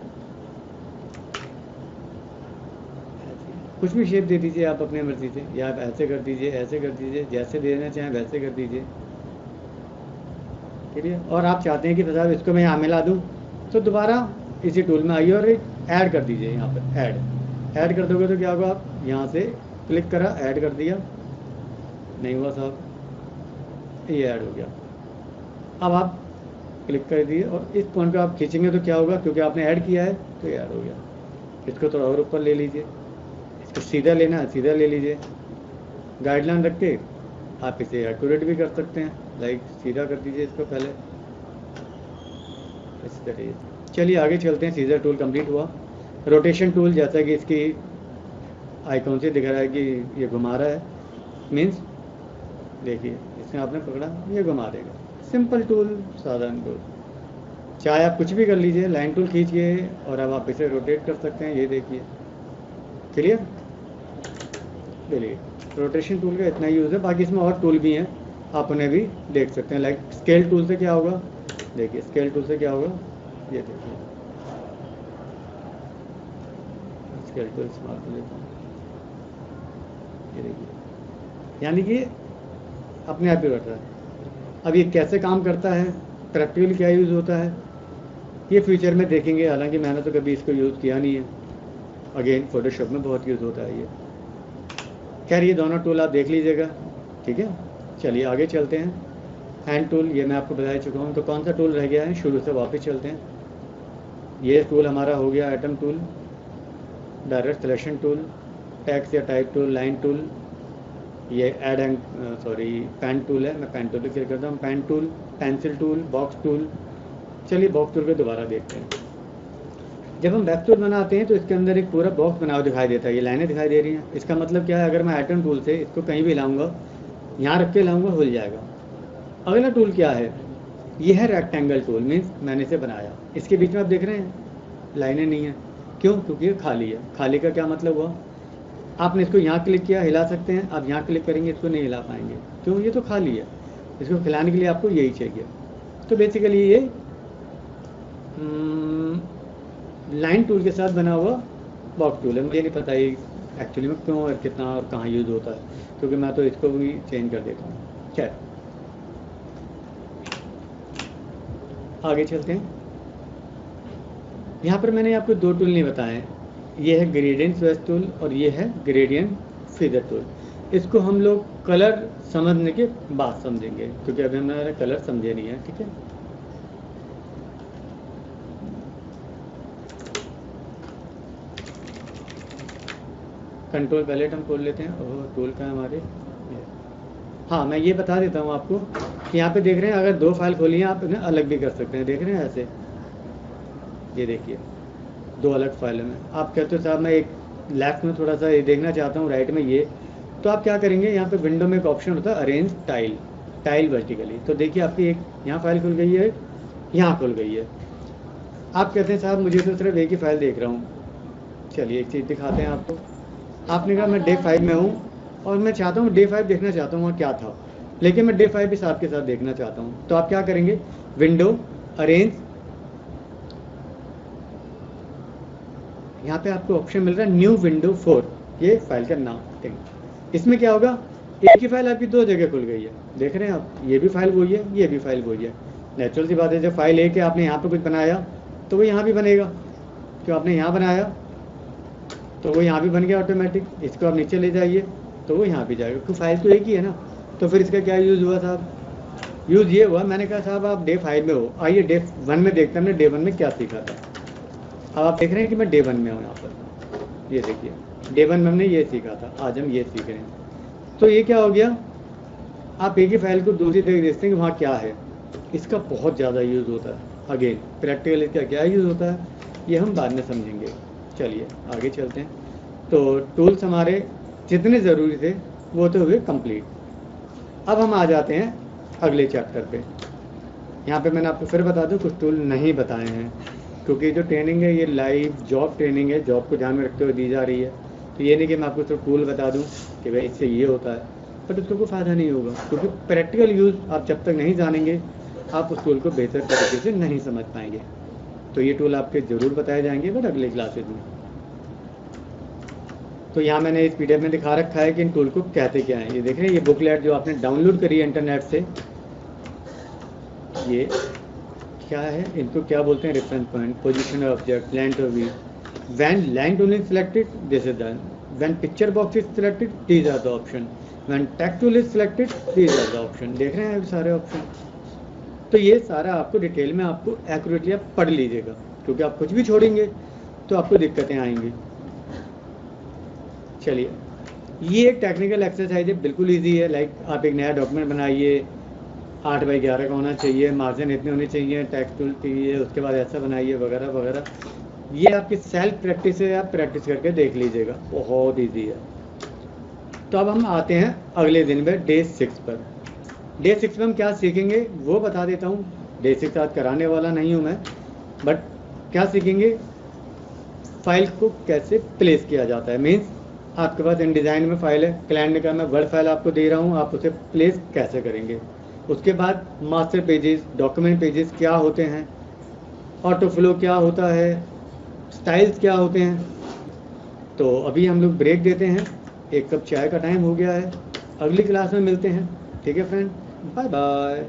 Speaker 1: कुछ भी शेप दे दीजिए आप अपनी मर्जी से, या आप ऐसे कर दीजिए, ऐसे कर दीजिए, जैसे देना चाहें वैसे कर दीजिए। ठीक है, और आप चाहते हैं कि साहब इसको मैं यहाँ मिला दूँ, तो दोबारा इसी टूल में आइए और ऐड कर दीजिए। यहाँ पर ऐड कर दोगे तो क्या होगा, आप यहाँ से क्लिक करा, ऐड कर दिया, नहीं हुआ साहब, ये ऐड हो गया। अब आप क्लिक कर दिए और इस पॉइंट को आप खींचेंगे तो क्या होगा, क्योंकि आपने ऐड किया है तो ये ऐड हो गया। इसको थोड़ा और ऊपर ले लीजिए, इसको सीधा लेना है सीधा ले लीजिए। गाइडलाइन रख के आप इसे एक्यूरेट भी कर सकते हैं, लाइक सीधा कर दीजिए इसको पहले इस तरह। चलिए आगे चलते हैं। सीजर टूल कंप्लीट हुआ। रोटेशन टूल, जैसा कि इसकी आइकॉन से दिख रहा है कि ये घुमा रहा है, मीन्स देखिए इसमें आपने पकड़ा ये घुमा देगा। सिंपल टूल, साधारण टूल। चाहे आप कुछ भी कर लीजिए, लाइन टूल खींचिए और अब आप इसे रोटेट कर सकते हैं। ये देखिए, क्लियर? चलिए, रोटेशन टूल का इतना यूज़ है, बाकी इसमें और टूल भी हैं, आप उन्हें भी देख सकते हैं। लाइक स्केल टूल से क्या होगा, देखिए स्केल टूल से क्या होगा, ये देखिए स्केल टूल इस्तेमाल कर लेता हूँ, ये देखिए, यानी कि अपने आप ही बढ़ता है। अब ये कैसे काम करता है, प्रैक्टिकली क्या यूज़ होता है, ये फ्यूचर में देखेंगे। हालांकि मैंने तो कभी इसको यूज़ किया नहीं है। अगेन फोटोशॉप में बहुत यूज़ होता है ये। खैर ये दोनों टूल आप देख लीजिएगा, ठीक है। चलिए आगे चलते हैं। हैंड टूल ये मैं आपको बता चुका हूँ, तो कौन सा टूल रह गया है, शुरू से वापस चलते हैं। ये टूल हमारा हो गया item tool, direct selection tool, text या टाइप टूल, लाइन टूल, ये ऐड एंड पेन टूल है, मैं पेन टूल पर क्लिक करता हूँ, pen tool, pencil tool, box tool. चलिए बॉक्स टूल को दोबारा देखते हैं। जब हम वेब टूल बनाते हैं तो इसके अंदर एक पूरा बॉक्स बना हुआ दिखाई देता है, ये लाइनें दिखाई दे रही हैं। इसका मतलब क्या है, अगर मैं आइटम टूल से इसको कहीं भी लाऊंगा, यहाँ रख के लाऊंगा, खुल जाएगा। अगला टूल क्या है, ये है रेक्टेंगल टूल, मीन्स मैंने इसे बनाया, इसके बीच में आप देख रहे हैं लाइनें नहीं है, क्यों, क्योंकि ये खाली है। खाली का क्या मतलब हुआ, आपने इसको यहाँ क्लिक किया, हिला सकते हैं, आप यहाँ क्लिक करेंगे इसको नहीं हिला पाएंगे, क्यों, ये तो खाली है। इसको खिलाने के लिए आपको यही चाहिए। तो बेसिकली ये लाइन टूल के साथ बना हुआ बॉक्स टूल है। मुझे नहीं पता ये एक्चुअली में क्यों और कितना और कहाँ यूज़ होता है, क्योंकि मैं तो इसको भी चेंज कर देता हूँ। खैर आगे चलते हैं। यहाँ पर मैंने आपको दो टूल नहीं बताए, ये है ग्रेडियंट स्वेच टूल और ये है ग्रेडियंट फीदर टूल। इसको हम लोग कलर समझने के बाद समझेंगे, क्योंकि अभी हमारे कलर समझे नहीं है, ठीक है। कंट्रोल पैलेट हम खोल लेते हैं और टूल का हमारे, हाँ मैं ये बता देता हूँ आपको कि यहाँ पे देख रहे हैं, अगर दो फाइल खोली हैं आप इन्हें अलग भी कर सकते हैं, देख रहे हैं ऐसे, ये देखिए दो अलग फाइलों में। आप कहते हो साहब मैं एक लेफ्ट में थोड़ा सा ये देखना चाहता हूँ, राइट में ये, तो आप क्या करेंगे, यहाँ पे विंडो में एक ऑप्शन होता है अरेंज टाइल वर्टिकली। तो देखिए आपकी एक यहाँ फाइल खुल गई है, यहाँ खुल गई है। आप कहते हैं साहब मुझे तो सिर्फ एक ही फाइल देख रहा हूँ, चलिए एक चीज़ दिखाते हैं आपको। आपने कहा मैं डे 5 में हूँ और मैं चाहता हूँ डे 5 देखना चाहता हूँ वहाँ क्या था, लेकिन मैं डे 5 भी साथ के साथ देखना चाहता हूँ। तो आप क्या करेंगे, विंडो अरेंज, यहाँ पे आपको ऑप्शन मिल रहा है न्यू विंडो 4, ये फाइल का नाम। इसमें क्या होगा, एक ही फाइल आपकी दो जगह खुल गई है, देख रहे हैं आप, ये भी फाइल वही है, ये भी फाइल वही है। नेचुरल सी बात है, जब फाइल एक है आपने यहाँ पे कुछ बनाया तो वो यहाँ भी बनेगा, क्यों आपने यहाँ बनाया तो वो यहाँ भी बन गया ऑटोमेटिक। इसको आप नीचे ले जाइए तो वो यहाँ भी जाएगा, क्योंकि फाइल तो एक ही है ना। तो फिर इसका क्या यूज़ हुआ साहब, यूज़ ये हुआ, मैंने कहा साहब आप डे 5 में हो, आइए डे 1 में देखते हैं हमने डे 1 में क्या सीखा था। अब आप देख रहे हैं कि मैं डे 1 में हूँ यहाँ पर, ये देखिए डे 1 में हमने ये सीखा था, आज हम ये सीख रहे हैं। तो ये क्या हो गया, आप एक ही फाइल को दूसरी तरह देखते हैं कि वहाँ क्या है। इसका बहुत ज़्यादा यूज़ होता है। अगेन प्रैक्टिकल इसका क्या यूज़ होता है ये हम बाद में समझेंगे। चलिए आगे चलते हैं। तो टूल्स हमारे जितने ज़रूरी थे वो तो हुए कंप्लीट। अब हम आ जाते हैं अगले चैप्टर पे। यहाँ पे मैंने आपको फिर बता दूँ कुछ टूल नहीं बताए हैं, क्योंकि जो ट्रेनिंग है ये लाइव जॉब ट्रेनिंग है, जॉब को ध्यान में रखते हुए दी जा रही है। तो ये नहीं कि मैं आपको सिर्फ टूल बता दूँ कि भाई इससे ये होता है, बट उसको कोई फ़ायदा नहीं होगा, क्योंकि प्रैक्टिकल यूज़ आप जब तक नहीं जानेंगे आप उस टूल को बेहतर तरीके से नहीं समझ पाएंगे। तो ये टूल आपके ज़रूर बताए जाएंगे बट अगले क्लासेज में। तो यहाँ मैंने इस PDF में दिखा रखा है कि इन टूल को कहते क्या हैं। ये देख रहे हैं, ये बुकलेट जो आपने डाउनलोड करी है इंटरनेट से, ये क्या है, इनको क्या बोलते हैं, reference point, position object, line to view. When line tool is selected this is done, when picture box is selected these are the option, when text tool is selected these are the option. देख रहे हैं सारे option. तो ये सारा आपको detail में आपको एक्यूरेटली आप पढ़ लीजिएगा, क्योंकि आप कुछ भी छोड़ेंगे तो आपको दिक्कतें आएंगी। चलिए, ये एक टेक्निकल एक्सरसाइज है, बिल्कुल इजी है। लाइक आप एक नया डॉक्यूमेंट बनाइए, 8x11 का होना चाहिए, मार्जिन इतने होने चाहिए, टेक्स्ट टूल चाहिए, उसके बाद ऐसा बनाइए वगैरह वगैरह। ये आपकी सेल्फ प्रैक्टिस है, आप प्रैक्टिस करके देख लीजिएगा, बहुत ईजी है। तो अब हम आते हैं अगले दिन में डे 6 पर। डे 6 में हम क्या सीखेंगे वो बता देता हूँ। डे 6 आज कराने वाला नहीं हूँ मैं, बट क्या सीखेंगे, फाइल को कैसे प्लेस किया जाता है। मीन्स आपके पास InDesign में फाइल है, क्लाइंट का मैं वर्ड फाइल आपको दे रहा हूँ, आप उसे प्लेस कैसे करेंगे। उसके बाद मास्टर पेजेस, डॉक्यूमेंट पेजेस क्या होते हैं, ऑटो फ्लो क्या होता है, स्टाइल्स क्या होते हैं। तो अभी हम लोग ब्रेक देते हैं, 1 कप चाय का टाइम हो गया है। अगली क्लास में मिलते हैं, ठीक है फ्रेंड, बाय बाय।